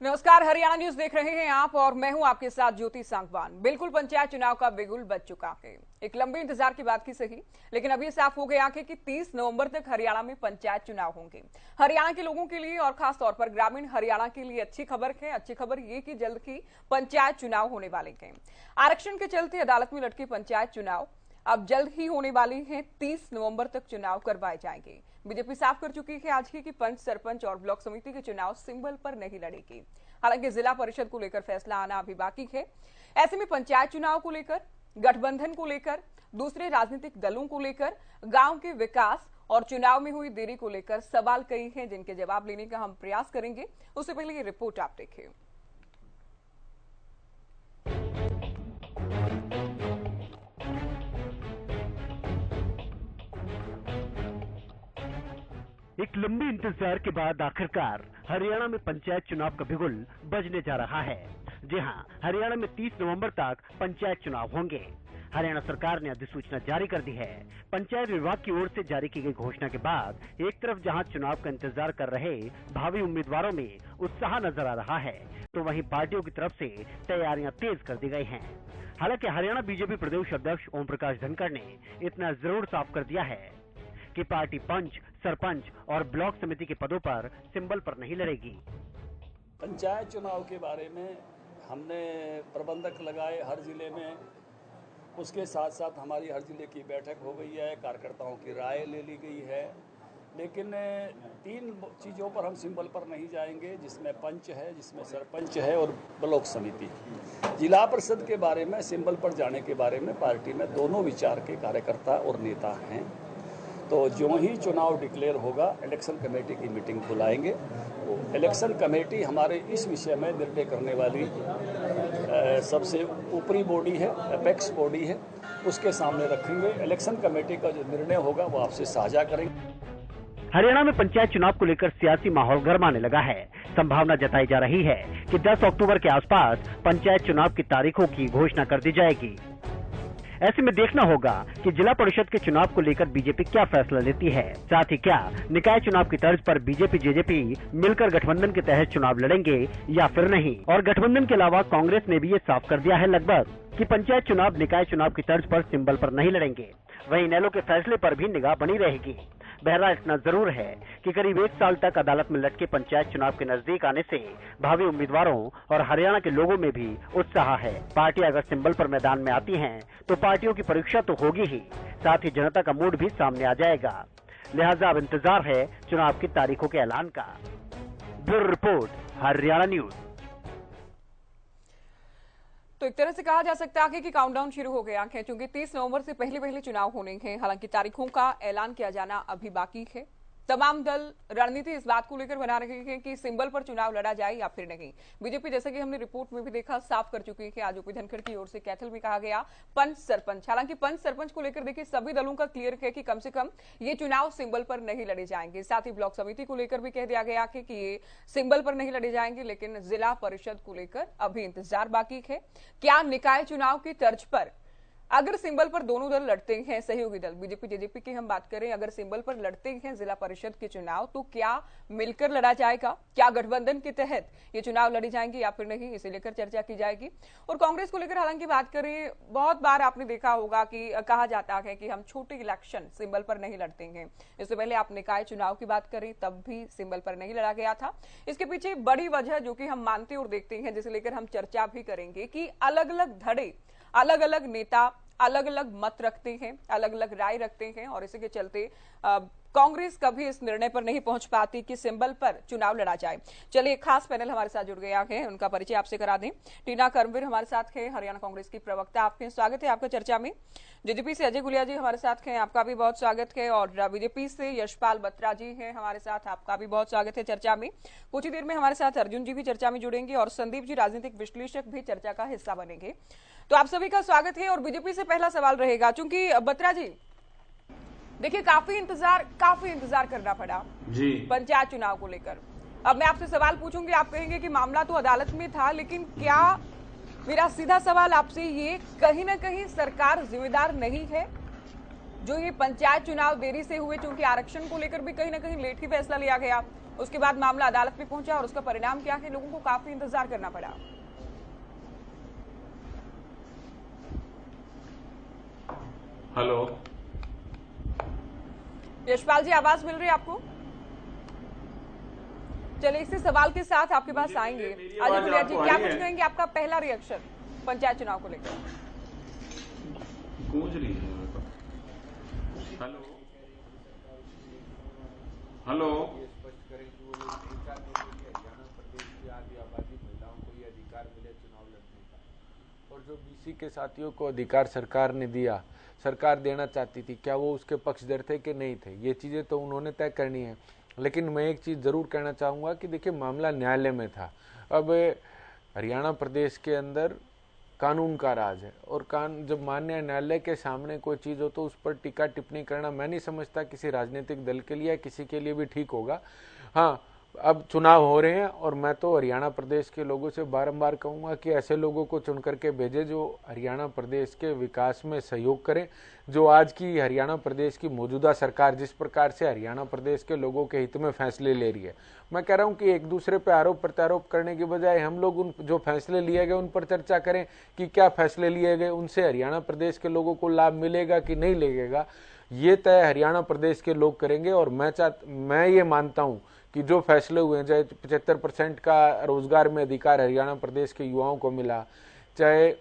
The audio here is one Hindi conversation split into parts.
नमस्कार, हरियाणा न्यूज देख रहे हैं आप और मैं हूं आपके साथ ज्योति सांगवान। बिल्कुल पंचायत चुनाव का बिगुल बज चुका है। एक लंबे इंतजार की बात की सही, लेकिन अब ये साफ हो गया है कि 30 नवंबर तक हरियाणा में पंचायत चुनाव होंगे। हरियाणा के लोगों के लिए और खास तौर पर ग्रामीण हरियाणा के लिए अच्छी खबर है। अच्छी खबर ये कि जल्द ही पंचायत चुनाव होने वाले हैं। आरक्षण के चलते अदालत में लटके पंचायत चुनाव अब जल्द ही होने वाले हैं। 30 नवंबर तक चुनाव करवाए जाएंगे। बीजेपी साफ कर चुकी है आज ही कि पंच, सरपंच और ब्लॉक समिति के चुनाव सिंबल पर नहीं लड़ेगी। हालांकि जिला परिषद को लेकर फैसला आना अभी बाकी है। ऐसे में पंचायत चुनाव को लेकर, गठबंधन को लेकर, दूसरे राजनीतिक दलों को लेकर, गांव के विकास और चुनाव में हुई देरी को लेकर सवाल कई हैं, जिनके जवाब लेने का हम प्रयास करेंगे। उससे पहले ये रिपोर्ट आप देखिए। एक लंबे इंतजार के बाद आखिरकार हरियाणा में पंचायत चुनाव का बिगुल बजने जा रहा है। जी हां, हरियाणा में 30 नवंबर तक पंचायत चुनाव होंगे। हरियाणा सरकार ने अधिसूचना जारी कर दी है। पंचायत विभाग की ओर से जारी की गई घोषणा के बाद एक तरफ जहां चुनाव का इंतजार कर रहे भावी उम्मीदवारों में उत्साह नजर आ रहा है, तो वहीं पार्टियों की तरफ से तैयारियां तेज कर दी गई हैं। हालांकि हरियाणा बीजेपी प्रदेश अध्यक्ष ओम प्रकाश धनखड़ ने इतना जरूर साफ कर दिया है कि पार्टी पंच, सरपंच और ब्लॉक समिति के पदों पर सिंबल पर नहीं लड़ेगी। पंचायत चुनाव के बारे में हमने प्रबंधक लगाए हर जिले में। उसके साथ साथ हमारी हर जिले की बैठक हो गई है, कार्यकर्ताओं की राय ले ली गई है। लेकिन 3 चीज़ों पर हम सिंबल पर नहीं जाएंगे, जिसमें पंच है, जिसमें सरपंच है और ब्लॉक समिति। जिला परिषद के बारे में सिंबल पर जाने के बारे में पार्टी में दोनों विचार के कार्यकर्ता और नेता हैं। तो जो ही चुनाव डिक्लेयर होगा, इलेक्शन कमेटी की मीटिंग बुलाएंगे। इलेक्शन कमेटी हमारे इस विषय में निर्णय करने वाली सबसे ऊपरी बॉडी है, अपेक्स बॉडी है, उसके सामने रखेंगे। इलेक्शन कमेटी का जो निर्णय होगा वो आपसे साझा करेंगे। हरियाणा में पंचायत चुनाव को लेकर सियासी माहौल गरमाने लगा है। संभावना जताई जा रही है कि 10 अक्टूबर के आसपास पंचायत चुनाव की तारीखों की घोषणा कर दी जाएगी। ऐसे में देखना होगा कि जिला परिषद के चुनाव को लेकर बीजेपी क्या फैसला लेती है। साथ ही क्या निकाय चुनाव की तर्ज पर बीजेपी जेजेपी मिलकर गठबंधन के तहत चुनाव लड़ेंगे या फिर नहीं। और गठबंधन के अलावा कांग्रेस ने भी ये साफ कर दिया है लगभग कि पंचायत चुनाव निकाय चुनाव की तर्ज पर सिंबल पर नहीं लड़ेंगे। वहीं इनेलो के फैसले पर भी निगाह बनी रहेगी। बहरहाल इतना जरूर है कि करीब 1 साल तक अदालत में लटके पंचायत चुनाव के नजदीक आने से भावी उम्मीदवारों और हरियाणा के लोगों में भी उत्साह है। पार्टी अगर सिंबल पर मैदान में आती हैं, तो पार्टियों की परीक्षा तो होगी ही, साथ ही जनता का मूड भी सामने आ जाएगा। लिहाजा अब इंतजार है चुनाव की तारीखों के ऐलान का। Bureau report, Haryana news. तो एक तरह से कहा जा सकता है कि काउंटडाउन शुरू हो गया है, क्योंकि 30 नवंबर से पहले चुनाव होने हैं। हालांकि तारीखों का ऐलान किया जाना अभी बाकी है। तमाम दल रणनीति इस बात को लेकर बना रहे हैं कि सिंबल पर चुनाव लड़ा जाए या फिर नहीं। बीजेपी, जैसे कि हमने रिपोर्ट में भी देखा, साफ कर चुकी है कि आज ओपी धनखड़ की ओर से कैथल में कहा गया पंच, सरपंच। हालांकि पंच, सरपंच को लेकर देखिए सभी दलों का क्लियर है कि कम से कम ये चुनाव सिंबल पर नहीं लड़े जाएंगे। साथ ही ब्लॉक समिति को लेकर भी कह दिया गया है कि ये सिंबल पर नहीं लड़े जाएंगे। लेकिन जिला परिषद को लेकर अभी इंतजार बाकी है। क्या निकाय चुनाव की तर्ज पर अगर सिंबल पर दोनों दल लड़ते हैं, सहयोगी दल बीजेपी जेजेपी की हम बात करें, अगर सिंबल पर लड़ते हैं जिला परिषद के चुनाव, तो क्या मिलकर लड़ा जाएगा? क्या गठबंधन के तहत ये चुनाव लड़ी जाएंगे या फिर नहीं, इसे लेकर चर्चा की जाएगी। और कांग्रेस को लेकर हालांकि बात करें, बहुत बार आपने देखा होगा कि कहा जाता है कि हम छोटे इलेक्शन सिंबल पर नहीं लड़ते हैं। इससे पहले आप निकाय चुनाव की बात करें, तब भी सिंबल पर नहीं लड़ा गया था। इसके पीछे बड़ी वजह जो कि हम मानते और देखते हैं, जिसे लेकर हम चर्चा भी करेंगे कि अलग अलग धड़े, अलग अलग नेता अलग अलग मत रखते हैं, अलग अलग राय रखते हैं, और इसी के चलते कांग्रेस कभी इस निर्णय पर नहीं पहुंच पाती कि सिंबल पर चुनाव लड़ा जाए। चलिए, एक खास पैनल हमारे साथ जुड़ गया है, उनका परिचय आपसे करा दें। टीना कर्मवीर हमारे साथ है, हरियाणा कांग्रेस की प्रवक्ता। आपके स्वागत है आपका चर्चा में। जेजेपी से अजय गुलिया जी हमारे साथ हैं, आपका भी बहुत स्वागत है। और बीजेपी से यशपाल बत्रा जी हैं हमारे साथ, आपका भी बहुत स्वागत है चर्चा में। कुछ ही देर में हमारे साथ अर्जुन जी भी चर्चा में जुड़ेंगे और संदीप जी राजनीतिक विश्लेषक भी चर्चा का हिस्सा बनेंगे। तो आप सभी का स्वागत है। और बीजेपी से पहला सवाल रहेगा, चूंकि बत्रा जी देखिए काफी इंतजार करना पड़ा जी पंचायत चुनाव को लेकर। अब मैं आपसे सवाल पूछूंगी, आप कहेंगे कि मामला तो अदालत में था, लेकिन क्या, मेरा सीधा सवाल आपसे ये, कहीं ना कहीं सरकार जिम्मेदार नहीं है जो ये पंचायत चुनाव देरी से हुए? चूंकि आरक्षण को लेकर भी कहीं ना कहीं लेट ही फैसला लिया गया, उसके बाद मामला अदालत में पहुंचा और उसका परिणाम क्या है, लोगों को काफी इंतजार करना पड़ा। हेलो यशपाल जी, आवाज मिल रही है आपको? चलिए इसी सवाल के साथ आपके पास आएंगे। अजय गुलिया जी, क्या कुछ कहेंगे, आपका पहला रिएक्शन पंचायत चुनाव को लेकर? गूंज रही है। हेलो हेलो ये स्पष्ट करें कि वो लोग ऐसा नहीं कि हरियाणा प्रदेश की आधी आबादी महिलाओं को ये अधिकार मिले चुनाव लड़ने का, और जो बीसी के साथियों को अधिकार सरकार ने दिया, सरकार देना चाहती थी, क्या वो उसके पक्षधर थे कि नहीं थे, ये चीजें तो उन्होंने तय करनी है। लेकिन मैं एक चीज जरूर कहना चाहूंगा कि देखिए, मामला न्यायालय में था। अब हरियाणा प्रदेश के अंदर कानून का राज है, और जब माननीय न्यायालय के सामने कोई चीज हो तो उस पर टीका टिप्पणी करना मैं नहीं समझता किसी राजनीतिक दल के लिए या किसी के लिए भी ठीक होगा। हाँ, अब चुनाव हो रहे हैं और मैं तो हरियाणा प्रदेश के लोगों से बारंबार कहूंगा कि ऐसे लोगों को चुन करके भेजे जो हरियाणा प्रदेश के विकास में सहयोग करें। जो आज की हरियाणा प्रदेश की मौजूदा सरकार जिस प्रकार से हरियाणा प्रदेश के लोगों के हित में फैसले ले रही है, मैं कह रहा हूं कि एक दूसरे पर आरोप प्रत्यारोप करने की बजाय हम लोग उन जो फैसले लिए गए उन पर चर्चा करें कि क्या फैसले लिए गए उनसे हरियाणा प्रदेश के लोगों को लाभ मिलेगा कि नहीं लगेगा, ये तय हरियाणा प्रदेश के लोग करेंगे। और मैं ये मानता हूं कि जो फैसले हुए हैं, चाहे 75% का रोजगार में अधिकार हरियाणा प्रदेश के युवाओं को मिला, चाहे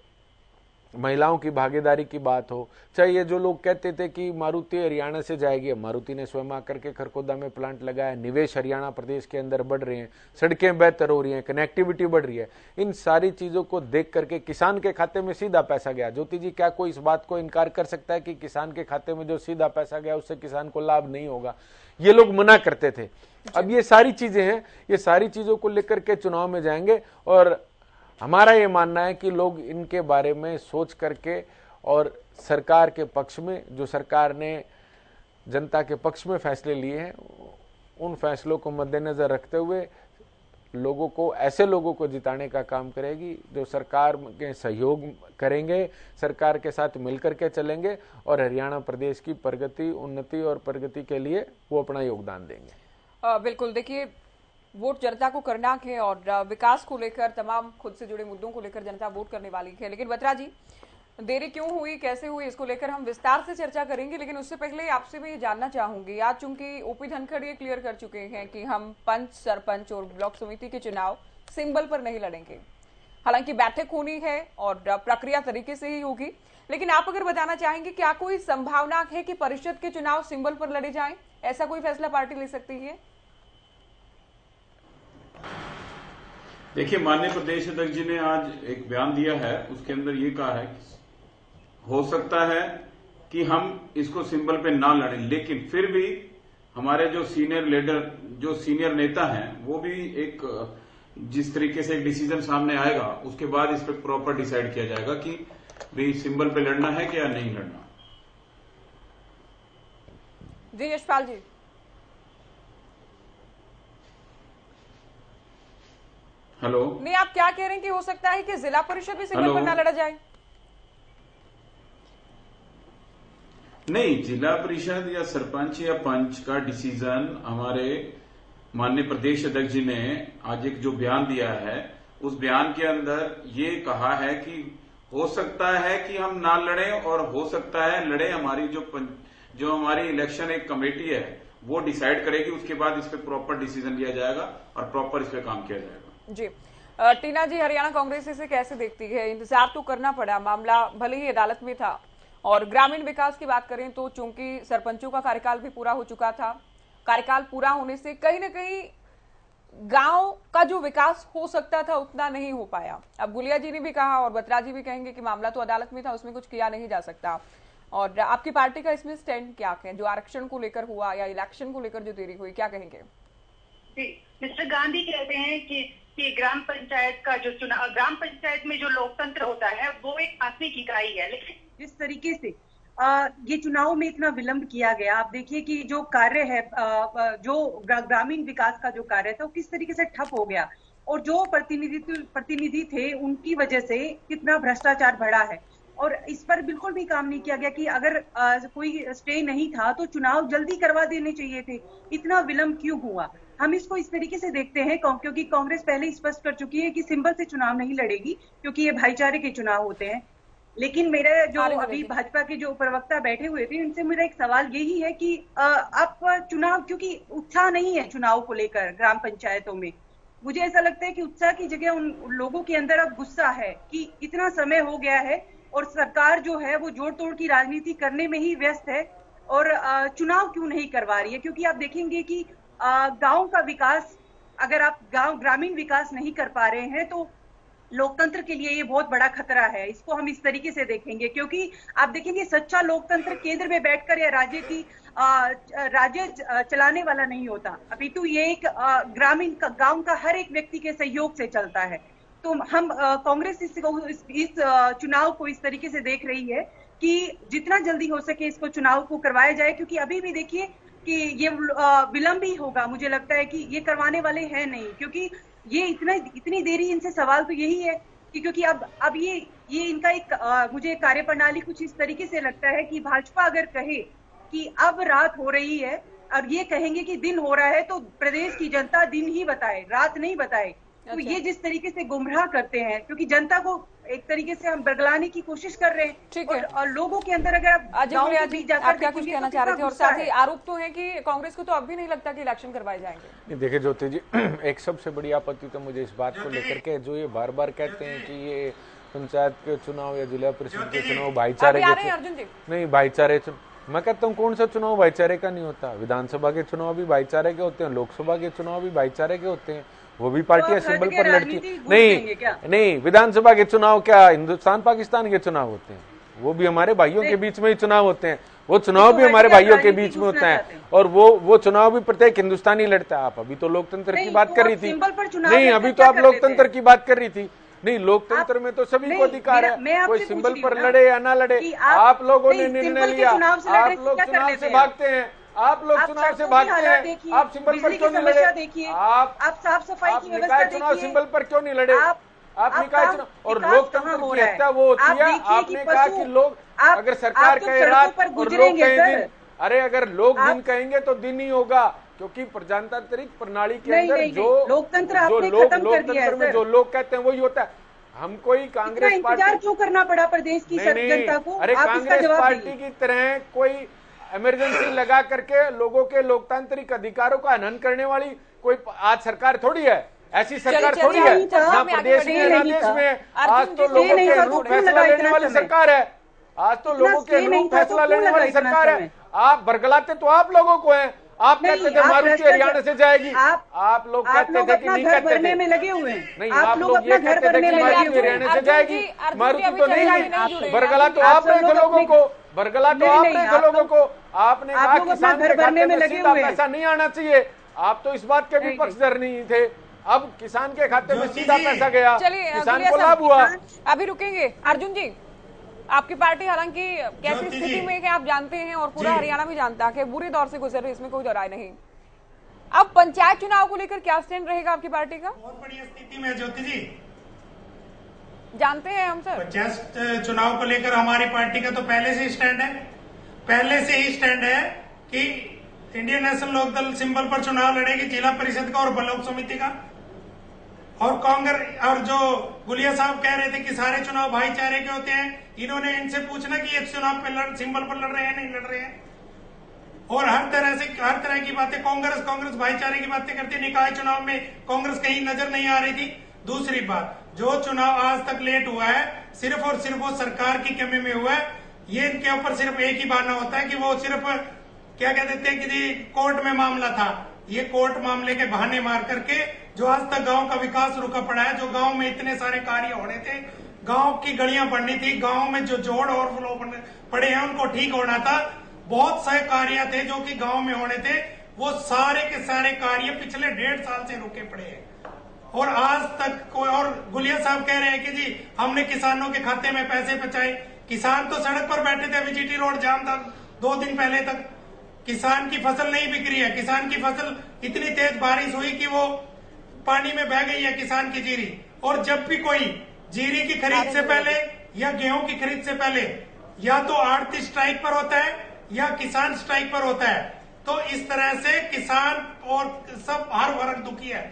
महिलाओं की भागीदारी की बात हो, चाहे ये जो लोग कहते थे कि मारुति हरियाणा से जाएगी, मारुति ने स्वयं आकर के खरखोदा में प्लांट लगाया, निवेश हरियाणा प्रदेश के अंदर बढ़ रहे हैं, सड़कें बेहतर हो रही हैं, कनेक्टिविटी बढ़ रही है, इन सारी चीजों को देख करके किसान के खाते में सीधा पैसा गया। ज्योति जी, क्या कोई इस बात को इनकार कर सकता है कि किसान के खाते में जो सीधा पैसा गया उससे किसान को लाभ नहीं होगा? ये लोग मना करते थे। अब ये सारी चीजें हैं, ये सारी चीजों को लेकर के चुनाव में जाएंगे और हमारा ये मानना है कि लोग इनके बारे में सोच करके और सरकार के पक्ष में, जो सरकार ने जनता के पक्ष में फैसले लिए हैं, उन फैसलों को मद्देनजर रखते हुए लोगों को, ऐसे लोगों को जिताने का काम करेगी जो सरकार के सहयोग करेंगे, सरकार के साथ मिलकर के चलेंगे और हरियाणा प्रदेश की प्रगति, उन्नति और प्रगति के लिए वो अपना योगदान देंगे। बिल्कुल, देखिए, वोट जनता को करना है और विकास को लेकर, तमाम खुद से जुड़े मुद्दों को लेकर जनता वोट करने वाली है। लेकिन बत्रा जी, देरी क्यों हुई, कैसे हुई, इसको लेकर हम विस्तार से चर्चा करेंगे। लेकिन उससे पहले आपसे मैं ये जानना चाहूंगी, आज चूंकि ओपी धनखड़ ये क्लियर कर चुके हैं कि हम पंच, सरपंच और ब्लॉक समिति के चुनाव सिंबल पर नहीं लड़ेंगे, हालांकि बैठक होनी है और प्रक्रिया तरीके से ही होगी, लेकिन आप अगर बताना चाहेंगे क्या कोई संभावना है कि परिषद के चुनाव सिंबल पर लड़े जाएं? ऐसा कोई फैसला पार्टी ले सकती है? देखिए, माननीय प्रदेश अध्यक्ष जी ने आज एक बयान दिया है, उसके अंदर ये कहा है कि हो सकता है कि हम इसको सिंबल पे ना लड़ें, लेकिन फिर भी हमारे जो सीनियर लीडर, जो सीनियर नेता हैं, वो भी एक जिस तरीके से एक डिसीजन सामने आएगा उसके बाद इस पर प्रॉपर डिसाइड किया जाएगा कि भी सिंबल पे लड़ना है कि या नहीं लड़ना। जी यशपाल जी। हेलो, नहीं, आप क्या कह रहे हैं कि हो सकता है कि जिला परिषद भी सिंबल पर ना लड़ा जाए? नहीं, जिला परिषद या सरपंच या पंच का डिसीजन हमारे माननीय प्रदेश अध्यक्ष जी ने आज एक जो बयान दिया है, उस बयान के अंदर ये कहा है कि हो सकता है कि हम ना लड़ें और हो सकता है लड़े। हमारी जो हमारी इलेक्शन एक कमेटी है वो डिसाइड करेगी, उसके बाद इस पे प्रॉपर डिसीजन लिया जाएगा और प्रॉपर इस पे काम किया जाएगा। जी, टीना जी, हरियाणा कांग्रेस इसे कैसे देखती है? इंतजार तो करना पड़ा, मामला भले ही अदालत में था, और ग्रामीण विकास की बात करें तो चूंकि सरपंचों का कार्यकाल भी पूरा हो चुका था, कार्यकाल पूरा होने से कहीं ना कहीं गांव का जो विकास हो सकता था उतना नहीं हो पाया। अब गुलिया जी ने भी कहा और बत्रा जी भी कहेंगे कि मामला तो अदालत में था, उसमें कुछ किया नहीं जा सकता। और आपकी पार्टी का इसमें स्टैंड क्या है, जो आरक्षण को लेकर हुआ या इलेक्शन को लेकर जो देरी हुई, क्या कहेंगे? जी, मिस्टर गांधी कहते हैं कि ग्राम पंचायत का जो चुनाव, ग्राम पंचायत में जो लोकतंत्र होता है वो एक प्राथमिक इकाई है, लेकिन जिस तरीके से ये चुनाव में इतना विलंब किया गया, आप देखिए कि जो कार्य है, जो ग्रामीण विकास का जो कार्य था वो किस तरीके से ठप हो गया, और जो प्रतिनिधि थे उनकी वजह से कितना भ्रष्टाचार बढ़ा है। और इस पर बिल्कुल भी काम नहीं किया गया कि अगर कोई स्टे नहीं था तो चुनाव जल्दी करवा देने चाहिए थे, इतना विलंब क्यों हुआ? हम इसको इस तरीके से देखते हैं क्योंकि कांग्रेस पहले ही स्पष्ट कर चुकी है कि सिंबल से चुनाव नहीं लड़ेगी, क्योंकि ये भाईचारे के चुनाव होते हैं। लेकिन मेरा जो अभी भाजपा के जो प्रवक्ता बैठे हुए थे, उनसे मेरा एक सवाल यही है कि आप चुनाव, क्योंकि उत्साह नहीं है चुनाव को लेकर ग्राम पंचायतों में, मुझे ऐसा लगता है कि उत्साह की जगह उन लोगों के अंदर अब गुस्सा है कि इतना समय हो गया है और सरकार जो है वो जोड़ तोड़ की राजनीति करने में ही व्यस्त है और चुनाव क्यों नहीं करवा रही है। क्योंकि आप देखेंगे कि गांव का विकास, अगर आप ग्रामीण विकास नहीं कर पा रहे हैं तो लोकतंत्र के लिए ये बहुत बड़ा खतरा है। इसको हम इस तरीके से देखेंगे, क्योंकि आप देखेंगे सच्चा लोकतंत्र केंद्र में बैठकर या राज्य चलाने वाला नहीं होता, अपितु ये एक ग्रामीण गांव का हर एक व्यक्ति के सहयोग से चलता है। तो हम कांग्रेस इस चुनाव को इस तरीके से देख रही है कि जितना जल्दी हो सके इसको चुनाव को करवाया जाए, क्योंकि अभी भी देखिए कि ये विलंब ही होगा। मुझे लगता है कि ये करवाने वाले हैं नहीं, क्योंकि ये इतनी देरी इनसे सवाल तो यही है कि क्योंकि अब ये इनका एक मुझे कार्यप्रणाली कुछ इस तरीके से लगता है कि भाजपा अगर कहे कि अब रात हो रही है और ये कहेंगे कि दिन हो रहा है तो प्रदेश की जनता दिन ही बताए, रात नहीं बताए। तो ये जिस तरीके से गुमराह करते हैं, क्योंकि जनता को एक तरीके से हम बरगलाने की कोशिश कर रहे हैं। ठीक है। और लोगों के अंदर अगर आप क्या कुछ कहना चाह रहे थे, और साथ ही आरोप तो है कि कांग्रेस को तो अब भी नहीं लगता कि इलेक्शन करवाए जाएंगे। देखिए ज्योति जी, एक सबसे बड़ी आपत्ति तो मुझे इस बात को लेकर के, जो ये बार बार कहते हैं कि ये पंचायत के चुनाव या जिला परिषद के चुनाव भाईचारे के, अर्जुन जी नहीं भाईचारे, मैं कहता हूँ कौन सा चुनाव भाईचारे का नहीं होता। विधानसभा के चुनाव भी भाईचारे के होते हैं, लोकसभा के चुनाव भी भाईचारे के होते हैं, वो भी पार्टियां सिंबल पर लड़ती नहीं। विधानसभा के चुनाव क्या हिंदुस्तान पाकिस्तान के चुनाव होते हैं, वो भी हमारे भाइयों के बीच में ही चुनाव होते हैं, वो चुनाव भी हमारे भाइयों के बीच में होता है, और वो चुनाव भी प्रत्येक हिंदुस्तानी लड़ता है। आप अभी तो लोकतंत्र की बात कर रही थी, नहीं अभी तो आप लोकतंत्र की बात कर रही थी। नहीं, लोकतंत्र में तो सभी को अधिकार है, कोई सिंबल पर लड़े या ना लड़े। आप लोगों ने निर्णय लिया, आप लोग चुनाव से भागते हैं, आप लोग चुनाव से भागते हैं, आप सिंबल पर क्यों नहीं लड़े? आप साफ सफाई की व्यवस्था चुनाव सिंबल पर क्यों नहीं लड़े? आप निकाय चुनाव, और लोकतंत्र की हत्या वो होती है। आपने कहा कि लोग, अगर सरकार कहे रात और लोग कहें दिन, अरे अगर लोग दिन कहेंगे तो दिन ही होगा, क्योंकि प्रजातांत्रिक प्रणाली के अंदर जो लोकतंत्र में जो लोग कहते हैं वही होता है। हम कोई कांग्रेस पार्टी क्यों करना पड़ा प्रदेश की जनता को? अरे कांग्रेस पार्टी की तरह कोई इमरजेंसी लगा करके लोगों के लोकतांत्रिक अधिकारों का हनन करने वाली कोई आज सरकार थोड़ी है, ऐसी सरकार थोड़ी है ना प्रदेश में ना देश में। आज तो लोगों के रूप फैसला लेने वाली सरकार है, आज तो लोगों के रूप फैसला लेने वाली सरकार है। आप बरगलाते तो आप लोगों को हैं, आप कहते थे मारुति हरियाणा से जाएगी, आप लोग कहते थे कि नहीं कहते थे, में लगे हुए हैं। नहीं आप लोग ये कहते थे कि मारुति हरियाणा से जाएगी, मारुति तो नहीं। बरगला तो आप रहे थे लोगों को, बरगला तो आप रहे थे लोगों को। आपने कहा किसान के खाते में सीधा पैसा नहीं आना चाहिए, आप तो इस बात के भी पक्षधर नहीं थे। अब किसान के खाते में सीधा पैसा गया, किसान को लाभ हुआ। अभी रुकेंगे अर्जुन जी, आपकी पार्टी हालांकि कैसी स्थिति में है आप जानते हैं और पूरा हरियाणा भी जानता है कि बुरे दौर से गुजर रही, इसमें कोई राय नहीं। अब पंचायत चुनाव को लेकर क्या स्टैंड रहेगा आपकी पार्टी का? बहुत बढ़िया स्थिति में ज्योति जी, जानते हैं हम सर। पंचायत चुनाव को लेकर हमारी पार्टी का तो पहले से ही स्टैंड है, पहले से ही स्टैंड है कि इंडियन नेशनल लोकदल सिंबल पर चुनाव लड़ेगी, जिला परिषद का और ब्लॉक समिति का। और कांग्रेस और जो गुलिया साहब कह रहे थे कि सारे चुनाव भाईचारे के होते हैं, इन्होंने इनसे पूछना कि ये चुनाव पे सिंबल पर लड़ रहे हैं नहीं लड़ रहे हैं। और हर तरह की बातें कांग्रेस भाईचारे की बातें करती, निकाय चुनाव में कांग्रेस कहीं नजर नहीं आ रही थी। दूसरी बात, जो चुनाव आज तक लेट हुआ है सिर्फ और सिर्फ वो सरकार की कमी में हुआ है। ये इनके ऊपर सिर्फ एक ही बहाना होता है कि वो सिर्फ क्या कह देते हैं कि जी कोर्ट में मामला था। ये कोर्ट मामले के बहाने मार करके जो आज तक गांव का विकास रुका पड़ा है, जो गांव में इतने सारे कार्य होने थे, गांव की गलियां बढ़नी थी, गांव में जो जोड़ और फ्लो पड़े हैं उनको ठीक होना था, बहुत सारे कार्य थे जो कि गांव में होने थे, वो सारे के सारे कार्य पिछले 1.5 साल से रुके पड़े हैं। और आज तक कोई, और गुलिया साहब कह रहे हैं कि जी हमने किसानों के खाते में पैसे पहुंचाए। किसान तो सड़क पर बैठे थे, विजिटी रोड जाम था 2 दिन पहले तक। किसान की फसल नहीं बिक रही है, किसान की फसल इतनी तेज बारिश हुई कि वो पानी में बह गई है किसान की जीरी। और जब भी कोई जीरी की खरीद से पहले या गेहूं की खरीद से पहले या तो आड़ती स्ट्राइक पर होता है या किसान स्ट्राइक पर होता है। तो इस तरह से किसान और सब हर वर्ग दुखी है।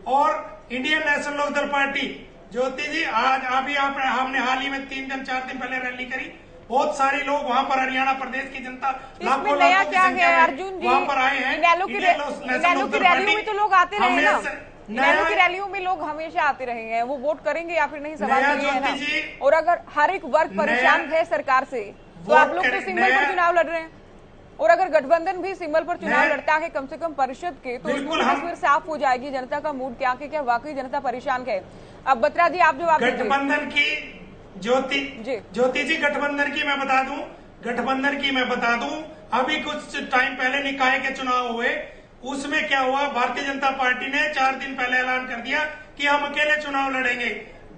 और इंडियन नेशनल लोकदल पार्टी, ज्योति जी, आज अभी हमने हाल ही में 3 दिन 4 दिन पहले रैली करी, बहुत सारे लोग वहां पर, हरियाणा प्रदेश की जनता इसमें नया क्या है अर्जुन जी? वहां पर आए हैं। इनेलो की रैलियों में तो लोग आते रहे हैं ना, इनेलो की रैलियों में लोग हमेशा आते रहे हैं, वो वोट करेंगे या फिर नहीं, सवाल ये है ना। और अगर हर एक वर्ग परेशान है सरकार से, तो आप लोग तो सिंबल पर चुनाव लड़ रहे हैं, और अगर गठबंधन भी सिंबल पर चुनाव लड़ता है कम से कम परिषद के, तो उसमें तस्वीर साफ हो जाएगी जनता का मूड क्या है, क्या वाकई जनता परेशान है। अब बत्रा जी आप जवाब दीजिए। गठबंधन की ज्योति जी, गठबंधन की मैं बता दूं, अभी कुछ टाइम पहले निकाय के चुनाव हुए, उसमें क्या हुआ, भारतीय जनता पार्टी ने 4 दिन पहले ऐलान कर दिया कि हम अकेले चुनाव लड़ेंगे।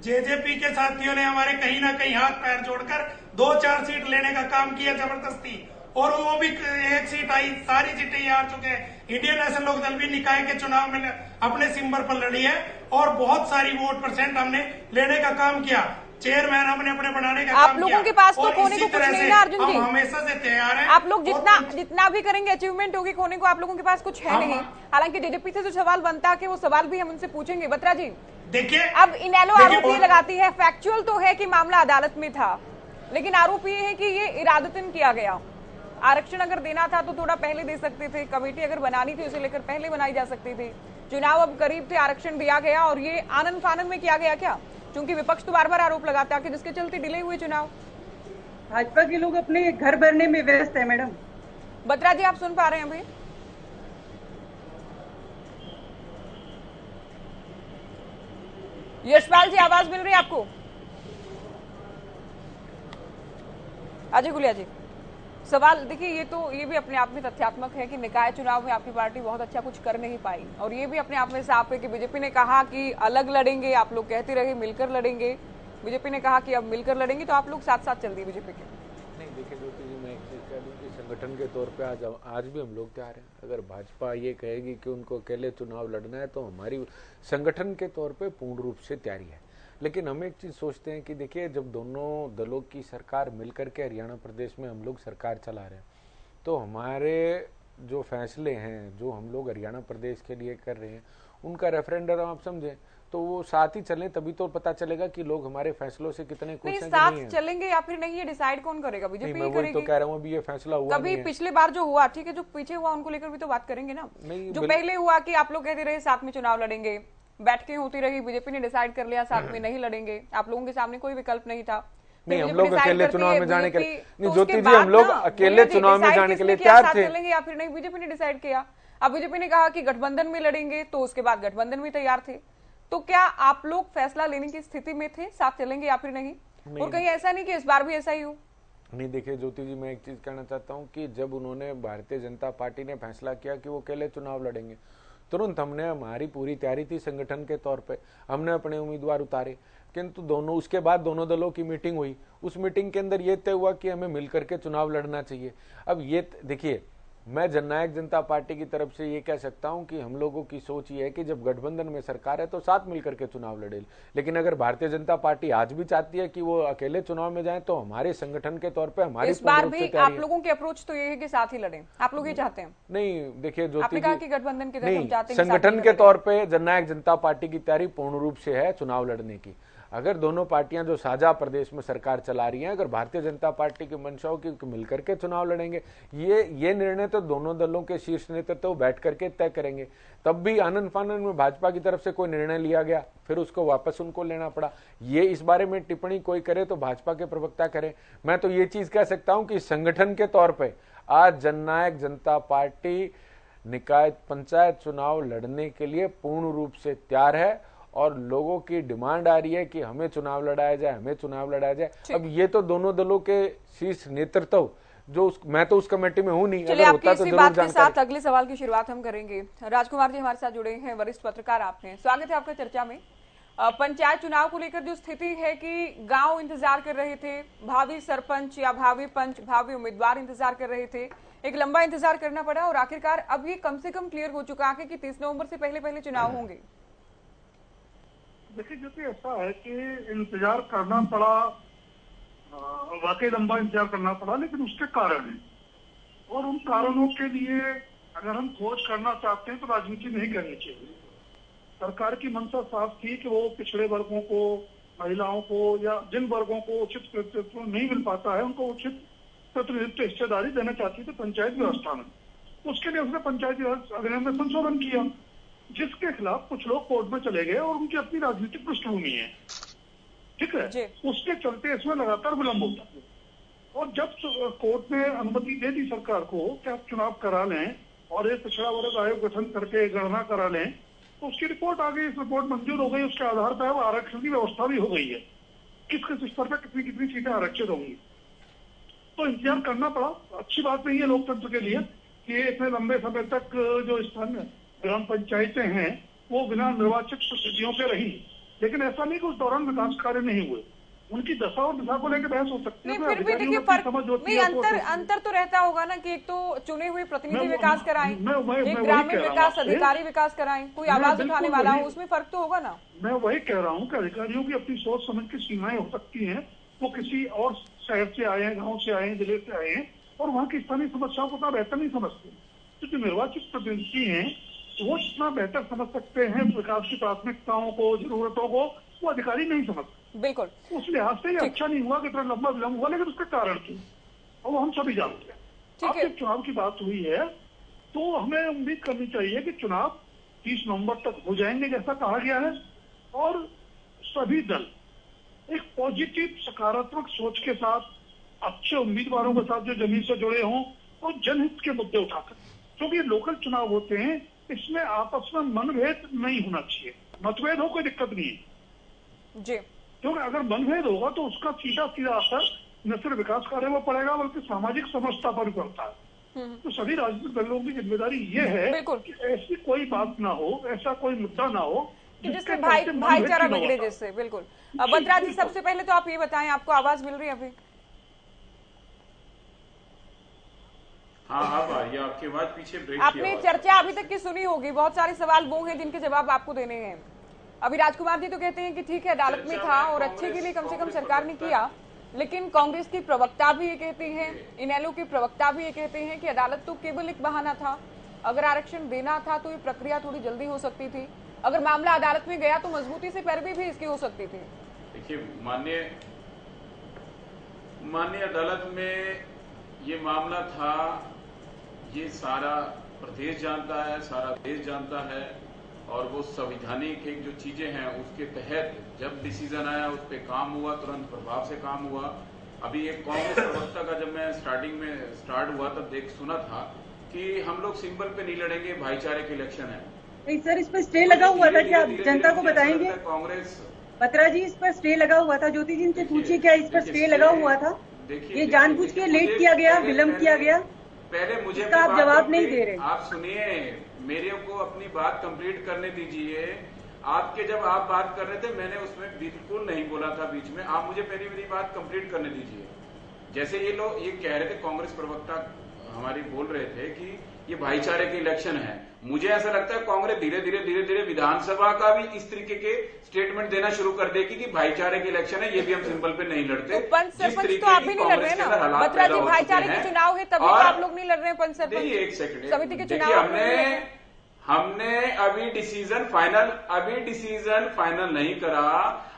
जेजेपी के साथियों ने हमारे कहीं ना कहीं हाथ पैर जोड़कर 2-4 सीट लेने का काम किया जबरदस्ती, और वो भी 1 सीट आई, सारी सीटें हार चुके हैं। इंडियन नेशनल लोकदल भी निकाय के चुनाव में अपने सिंबल पर लड़ी है, और बहुत सारी वोट परसेंट हमने लेने का काम किया, चेयरमैन हमने अपने बनाने का काम किया। आप लोगों के पास तो खोने को कुछ नहीं है अर्जुन जी, हमेशा से तैयार हैं। आप लोग जितना भी करेंगे अचीवमेंट होगी, खोने को आप लोगों के पास कुछ है नहीं। हालांकि जेजेपी से जो सवाल बनता है वो सवाल भी हम उनसे पूछेंगे। बत्रा जी देखिए, अब इनेलो आरोप ये लगाती है, फैक्चुअल तो है कि मामला अदालत में था, लेकिन आरोप ये है कि ये इरादतन किया गया। आरक्षण अगर देना था तो थोड़ा पहले दे सकते थे, कमेटी अगर बनानी थी उसे लेकर पहले बनाई जा सकती थी, चुनाव अब करीब थे, आरक्षण दिया गया, और ये आनंद फानंद में किया गया क्या? क्योंकि विपक्ष तो बार बार आरोप लगाता है कि जिसके चलते डिले हुए चुनाव। भाजपा के लोग अपने घर भरने में व्यस्त है मैडम। बत्रा जी आप सुन पा रहे हैं भाई? यशपाल जी आवाज मिल रही है आपको? अजय गुलिया जी, सवाल देखिए, ये भी अपने आप में तथ्यात्मक है कि निकाय चुनाव में आपकी पार्टी बहुत अच्छा कुछ कर नहीं पाई, और ये भी अपने आप में साफ है कि बीजेपी ने कहा कि अलग लड़ेंगे, आप लोग कहते रहे मिलकर लड़ेंगे, बीजेपी ने कहा कि अब मिलकर लड़ेंगे, तो आप लोग साथ साथ चल दिए बीजेपी के। नहीं देखिए ज्योति जी, मैं एक चीज कह दूं कि संगठन के तौर पे आज भी हम लोग तैयार हैं। अगर भाजपा ये कहेगी कि उनको अकेले चुनाव लड़ना है, तो हमारी संगठन के तौर पे पूर्ण रूप से तैयारी है। लेकिन हम एक चीज सोचते हैं कि देखिए, जब दोनों दलों की सरकार मिलकर के हरियाणा प्रदेश में हम लोग सरकार चला रहे हैं, तो हमारे जो फैसले हैं, जो हम लोग हरियाणा प्रदेश के लिए कर रहे हैं, उनका रेफरेंडम आप समझे तो वो साथ ही चलें, तभी तो पता चलेगा कि लोग हमारे फैसलों से कितने खुश हैं। साथ चलेंगे या फिर नहीं, ये डिसाइड कौन करेगा? बीजेपी ही करेगी। तो कह रहा हूँ अभी ये फैसला हुआ कभी पिछले बार जो हुआ, ठीक है, जो पीछे हुआ उनको लेकर भी तो बात करेंगे ना। जो पहले हुआ कि आप लोग कहते रहे साथ में चुनाव लड़ेंगे, बैठकें होती रही, बीजेपी ने डिसाइड कर लिया साथ में नहीं लड़ेंगे, आप लोगों के सामने कोई विकल्प नहीं था। नहीं, हम लोग अकेले चुनाव में जाने के लिए नहीं, ज्योति जी हम लोग अकेले चुनाव में जाने के लिए तैयार थे। चलेंगे या फिर नहीं, बीजेपी ने डिसाइड किया। अब बीजेपी ने कहा कि गठबंधन में लड़ेंगे, तो उसके बाद गठबंधन में तैयार थे। तो क्या आप लोग फैसला लेने की स्थिति में थे, साथ चलेंगे या फिर नहीं? और कहीं ऐसा नहीं कि इस बार भी ऐसा ही हो? नहीं देखिए ज्योति जी, मैं एक चीज कहना चाहता हूँ कि जब उन्होंने भारतीय जनता पार्टी ने फैसला किया कि वो अकेले चुनाव लड़ेंगे, तुरंत हमने, हमारी पूरी तैयारी थी संगठन के तौर पे, हमने अपने उम्मीदवार उतारे। किंतु उसके बाद दोनों दलों की मीटिंग हुई, उस मीटिंग के अंदर ये तय हुआ कि हमें मिलकर के चुनाव लड़ना चाहिए। अब ये देखिए, मैं जननायक जनता पार्टी की तरफ से ये कह सकता हूं कि हम लोगों की सोच ये है कि जब गठबंधन में सरकार है तो साथ मिलकर के चुनाव लड़े। लेकिन अगर भारतीय जनता पार्टी आज भी चाहती है कि वो अकेले चुनाव में जाए, तो हमारे संगठन के तौर पे हमारी इस बार भी आप लोगों की अप्रोच तो ये है कि साथ ही लड़ें, आप लोग ये चाहते हैं? नहीं देखिए ज्योति जी, गठबंधन की तरफ हम चाहते हैं, संगठन के तौर पे जननायक जनता पार्टी की तैयारी पूर्ण रूप से है चुनाव लड़ने की। अगर दोनों पार्टियां जो साझा प्रदेश में सरकार चला रही हैं, अगर भारतीय जनता पार्टी की मंशा हो कि मिलकर के चुनाव लड़ेंगे, ये निर्णय तो दोनों दलों के शीर्ष नेतृत्व बैठ करके तय करेंगे। तब भी आनंद फानंद में भाजपा की तरफ से कोई निर्णय लिया गया, फिर उसको वापस उनको लेना पड़ा। ये इस बारे में टिप्पणी कोई करे तो भाजपा के प्रवक्ता करे। मैं तो ये चीज कह सकता हूं कि संगठन के तौर पर आज जननायक जनता पार्टी निकाय पंचायत चुनाव लड़ने के लिए पूर्ण रूप से तैयार है, और लोगों की डिमांड आ रही है कि हमें चुनाव लड़ाया जाए, हमें चुनाव लड़ाया जाए। अब ये तो दोनों दलों के शीर्ष नेतृत्व, जो मैं तो उस कमेटी में हूं नहीं, अगर होता तो जरूर जानकारी। साथ अगले सवाल की शुरुआत हम करेंगे। राजकुमार जी हमारे साथ जुड़े हैं, वरिष्ठ पत्रकार आपने, स्वागत है आपका चर्चा में। पंचायत चुनाव को लेकर जो स्थिति है कि गांव इंतजार कर रहे थे, भावी सरपंच या भावी पंच, भावी उम्मीदवार इंतजार कर रहे थे, एक लंबा इंतजार करना पड़ा, और आखिरकार अब ये कम से कम क्लियर हो चुका है कि 30 नवंबर से पहले चुनाव होंगे। देखिए जो कि ऐसा है कि इंतजार करना पड़ा, वाकई लंबा इंतजार करना पड़ा, लेकिन उसके कारण है, और उन कारणों के लिए अगर हम खोज करना चाहते हैं तो राजनीति नहीं करनी चाहिए। सरकार की मंशा साफ थी कि वो पिछड़े वर्गों को, महिलाओं को या जिन वर्गों को उचित प्रतिनिधित्व नहीं मिल पाता है उनको उचित प्रतिनिधित्व हिस्सेदारी देना चाहती थी पंचायत व्यवस्था में। उसके लिए उसने पंचायती राज अधिनियम में संशोधन किया, जिसके खिलाफ कुछ लोग कोर्ट में चले गए और उनकी अपनी राजनीतिक पृष्ठभूमि है, ठीक है। उसके चलते इसमें लगातार विलंब होता है। और जब कोर्ट ने अनुमति दे दी सरकार को कि आप चुनाव करा लें और एक पिछड़ा वर्ग आयोग गठन करके गणना करा लें, तो उसकी रिपोर्ट आ गई, इस रिपोर्ट मंजूर हो गई। उसके आधार पर वो आरक्षण की व्यवस्था भी हो गई है, किस किस स्तर पर कितनी कितनी सीटें आरक्षित होंगी। तो इंतजार करना पड़ा। अच्छी बात नहीं है लोकतंत्र के लिए कि इतने लंबे समय तक जो स्थानीय ग्राम पंचायतें हैं वो बिना निर्वाचित प्रतिनिधियों के रही, लेकिन ऐसा नहीं कि उस दौरान विकास कार्य नहीं हुए। उनकी दशा और दिशा को लेकर बहस हो सकती है। फिर भी देखिए अंतर तो रहता होगा ना कि एक तो चुने हुए प्रतिनिधि विकास कराएं, एक ग्रामीण विकास अधिकारी विकास कराएं, कोई आवाज उठाने वाला हो, उसमें फर्क तो होगा ना। मैं वही कह रहा हूँ कि अधिकारियों की अपनी सोच समझ की सीमाएं हो सकती हैं। वो किसी और शहर से आए हैं, गाँव से आए हैं, जिले से आए हैं और वहाँ की स्थानीय समस्याओं को उतना बेहतर नहीं समझते। क्योंकि निर्वाचित प्रतिनिधि हैं वो जितना बेहतर समझ सकते हैं विकास की प्राथमिकताओं को, जरूरतों को, वो अधिकारी नहीं समझते। बिल्कुल, उस लिहाज से ये अच्छा नहीं हुआ कि इतना लंबा विलंब हुआ, लेकिन उसका कारण थी और वो हम सभी जानते हैं। अब जब चुनाव की बात हुई है तो हमें उम्मीद करनी चाहिए कि चुनाव 30 नवंबर तक हो जाएंगे जैसा कहा गया है, और सभी दल एक पॉजिटिव सकारात्मक सोच के साथ अच्छे उम्मीदवारों के साथ जो जमीन से जुड़े हों और जनहित के मुद्दे उठाकर, क्योंकि लोकल चुनाव होते हैं, इसमें आपस में मनभेद नहीं होना चाहिए। मतभेद हो कोई दिक्कत नहीं है जी, क्योंकि अगर मनभेद होगा तो उसका सीधा सीधा असर न सिर्फ विकास कार्य में पड़ेगा बल्कि सामाजिक समरसता पर भी पड़ता है। तो सभी राजनीतिक दलों की जिम्मेदारी ये है कि ऐसी कोई बात ना हो, ऐसा कोई मुद्दा ना हो जिससे भाईचारा बिगड़े। जैसे बिल्कुल बत्रा जी, सबसे पहले तो आप ये बताएं, आपको आवाज मिल रही है अभी? हाँ, अब आपकी आवाज पीछे ब्रेक। आपने चर्चा अभी तक की सुनी होगी, बहुत सारे सवाल वो हैं जिनके जवाब आपको देने हैं। अभी राजकुमार जी तो कहते हैं कि ठीक है अदालत में था और अच्छे के लिए कम से कम सरकार ने किया, लेकिन कांग्रेस की प्रवक्ता भी ये कहती हैं, इनेलो की प्रवक्ता भी ये कहते हैं कि अदालत तो केवल एक बहाना था। अगर आरक्षण देना था तो ये प्रक्रिया थोड़ी जल्दी हो सकती थी। अगर मामला अदालत में गया तो मजबूती से पैरवी भी इसकी हो सकती थी। देखिए, माननीय अदालत में ये मामला था, ये सारा प्रदेश जानता है, सारा देश जानता है, और वो संवैधानिक एक जो चीजें हैं उसके तहत जब डिसीजन आया उस पर काम हुआ, तुरंत प्रभाव से काम हुआ। अभी एक कांग्रेस प्रवक्ता का जब मैं स्टार्टिंग में स्टार्ट हुआ तब सुना था कि हम लोग सिंबल पे नहीं लड़ेंगे, भाईचारे के इलेक्शन है। नहीं सर, इस पर स्टे लगा हुआ था, क्या आप जनता को बताएंगे? कांग्रेस बत्रा जी, इस पर स्टे लगा हुआ था, ज्योति जी से पूछिए क्या इस पर स्टे लगा हुआ था? ये जानबूझ के लेट किया गया, विलम्ब किया गया? पहले मुझे आप जवाब नहीं दे रहे। आप सुनिए, मेरे को अपनी बात कंप्लीट करने दीजिए। आपके जब आप बात कर रहे थे मैंने उसमें बिल्कुल नहीं बोला था बीच में, आप मुझे पहले मेरी बात कंप्लीट करने दीजिए। जैसे ये लोग ये कह रहे थे, कांग्रेस प्रवक्ता हमारी बोल रहे थे कि ये भाईचारे के इलेक्शन है। मुझे ऐसा लगता है कांग्रेस धीरे धीरे विधानसभा का भी इस तरीके के स्टेटमेंट देना शुरू कर देगी कि भाईचारे के इलेक्शन है, ये भी हम सिंबल पे नहीं लड़ते। तो पंच सरपंच तो आप भी नहीं लड़ रहे हैं ना बत्रा जी, भाईचारे के चुनाव है तभी तो आप लोग नहीं लड़ रहे हैं पंच सरपंच। एक सेकंड, समिति के चुनाव हमने अभी डिसीजन फाइनल नहीं करा।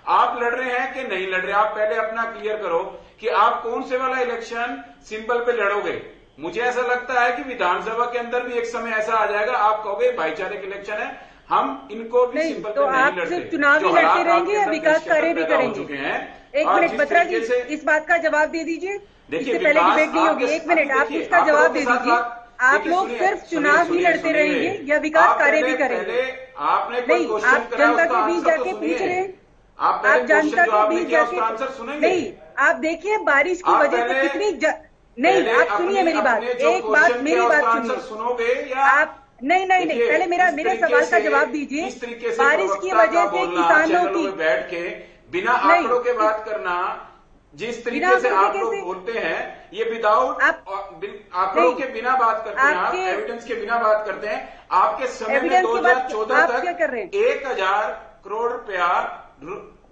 आप लड़ रहे हैं कि नहीं लड़ रहे, आप पहले अपना क्लियर करो कि आप कौन से वाला इलेक्शन सिंबल पे लड़ोगे। मुझे ऐसा लगता है कि विधानसभा के अंदर भी एक समय ऐसा आ जाएगा, आप कहोगे भाईचारे के इलेक्शन है, हम इनको भी सिंबल पे नहीं लड़ते। तो चुनाव ही लड़ते रहेंगे या विकास कार्य भी करेंगे? एक मिनट बत्रा जी, इस बात का जवाब दे दीजिए। इससे पहले डिबेट नहीं होगी, एक मिनट आप इसका जवाब दे दीजिए। आप लोग सिर्फ चुनाव ही लड़ते रहेंगे या विकास कार्य भी करेंगे? नहीं, आप जनता के बीच जाके पूछ रहे हैं, आप जनता के बीच जाके नहीं, आप देखिए बारिश की वजह से कितनी नहीं, आप सुनिए मेरी बात, एक बात मेरी बात सुनिए आप। नहीं, पहले मेरे सवाल का जवाब दीजिए। बारिश की वजह से किसानों की बैठ के बिना आंकड़ों के बात करना, जिस तरीके से आप लोग बोलते हैं, ये विदाउट आंकड़ों के बिना बात करते हैं, आप एविडेंस के बिना बात करते हैं। आपके समय में 2014 तक 1000 करोड़ रुपया,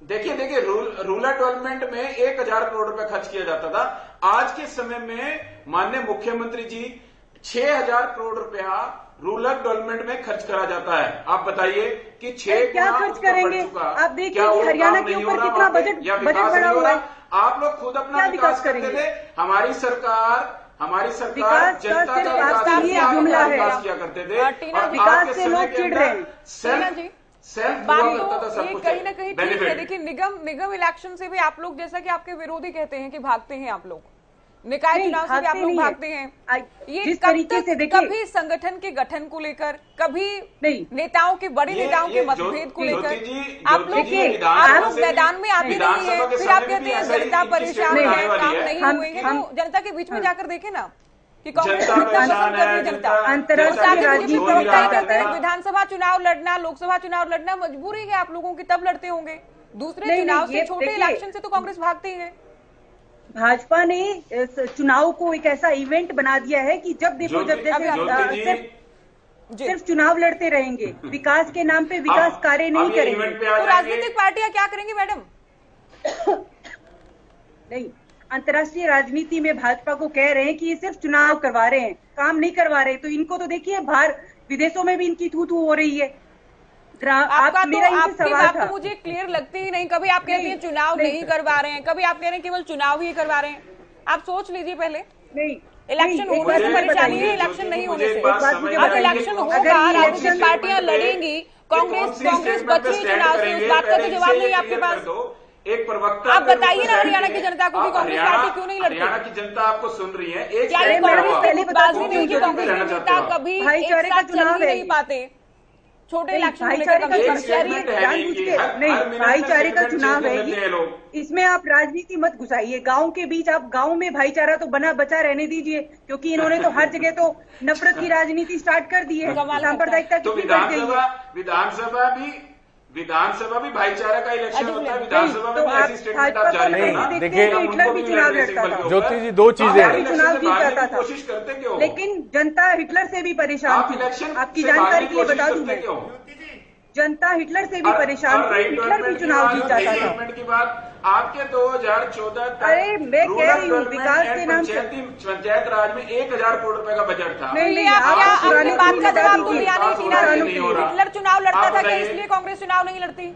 देखिए रूरल डेवलपमेंट में 1000 करोड़ रुपया खर्च किया जाता था। आज के समय में माननीय मुख्यमंत्री जी 6,000 करोड़ रुपया रूरल डेवलपमेंट में खर्च करा जाता है। आप बताइए कि 6 क्या खर्च करेंगे? आप देखिए कि हरियाणा के ऊपर कितना बजट बढ़ा हुआ है। आप लोग खुद अपना विकास करते थे। हमारी सरकार जनता का विकास किया करते थे। विकास से लोग चिढ़ रहे हैं। ये कहीं ना कहीं ठीक है। देखिए निगम इलेक्शन से भी आप लोग, जैसा कि आपके विरोधी कहते हैं कि भागते हैं आप लोग, निकाय चुनाव से भी आप लोग भागते हैं। ये जिस तरीके से देखिए, कभी संगठन के गठन को लेकर, कभी नेताओं के बड़े नेताओं के मतभेद को लेकर आप लोग मैदान में आते नहीं है। फिर आप कहते हैं जनता परेशान है, काम नहीं हुए हैं। तो जनता के बीच में जाकर देखे ना कि कांग्रेस जनता अंतर्राष्ट्रीय विधानसभा चुनाव लड़ना, लोकसभा चुनाव लड़ना मजबूरी है आप लोगों की, तब लड़ते होंगे। दूसरे चुनाव से, छोटे इलेक्शन से तो कांग्रेस भागती है। भाजपा ने चुनाव को एक ऐसा इवेंट बना दिया है कि जब देखो जब जैसे सिर्फ चुनाव लड़ते रहेंगे, विकास के नाम पे विकास कार्य नहीं करेंगे। तो राजनीतिक पार्टियां क्या करेंगी मैडम? नहीं, अंतर्राष्ट्रीय राजनीति में भाजपा को कह रहे हैं कि ये सिर्फ चुनाव करवा रहे हैं, काम नहीं करवा रहे। तो इनको तो देखिए बाहर विदेशों में भी इनकी थू हो रही है। आपका मेरा आपकी बात तो मुझे क्लियर लगती ही नहीं। कभी आप कहते हैं चुनाव नहीं करवा रहे हैं, कभी आप कह रहे हैं केवल चुनाव ही करवा रहे हैं। आप सोच लीजिए पहले। नहीं, इलेक्शन होने से परेशानी है, इलेक्शन नहीं होने से। अब इलेक्शन होगा, राजनीतिक पार्टियां लड़ेंगी, कांग्रेस बची चुनाव से, उस बात का तो जवाब नहीं आपके पास। एक प्रवक्ता, आप बताइए ना हरियाणा की जनता को कि कांग्रेस पार्टी क्यों नहीं लड़ती? हरियाणा की जनता आपको सुन रही है। क्या कांग्रेस बाजी नहीं की? कांग्रेस नेता कभी एक साथ चल ही नहीं पाते। छोटे इलेक्शन भाईचारे का चुनाव है। इसमें आप राजनीति मत घुसाइए। गांव के बीच आप गांव में भाईचारा तो बचा रहने दीजिए, क्योंकि इन्होंने तो हर जगह तो नफरत की राजनीति स्टार्ट कर दी है। सांप्रदायिकता कितनी बढ़ गई है। विधानसभा भी भाईचारा का इलेक्शन होता है। विधानसभा में भी ऐसी स्टेटमेंट आप जारी करना। देखिए हिटलर भी चुनाव लड़ता था, ज्योति जी, दो चीजें, चुनाव जीत जाता था। कोशिश करते क्यों? लेकिन जनता हिटलर से भी परेशान थी। आपकी जानकारी के लिए बता दूं मैं, जनता हिटलर से भी परेशान थी। हिटलर भी चुनाव जीत जाता था। की बात आपके 2014 तक, अरे मैं कह रही हूँ विकास के नाम से पंचायत राज में 1,000 करोड़ रुपए का बजट था। नहीं, आप अपनी बात का जवाब तो दिया नहीं। हिटलर चुनाव लड़ता था क्या इसलिए कांग्रेस चुनाव नहीं लड़ती?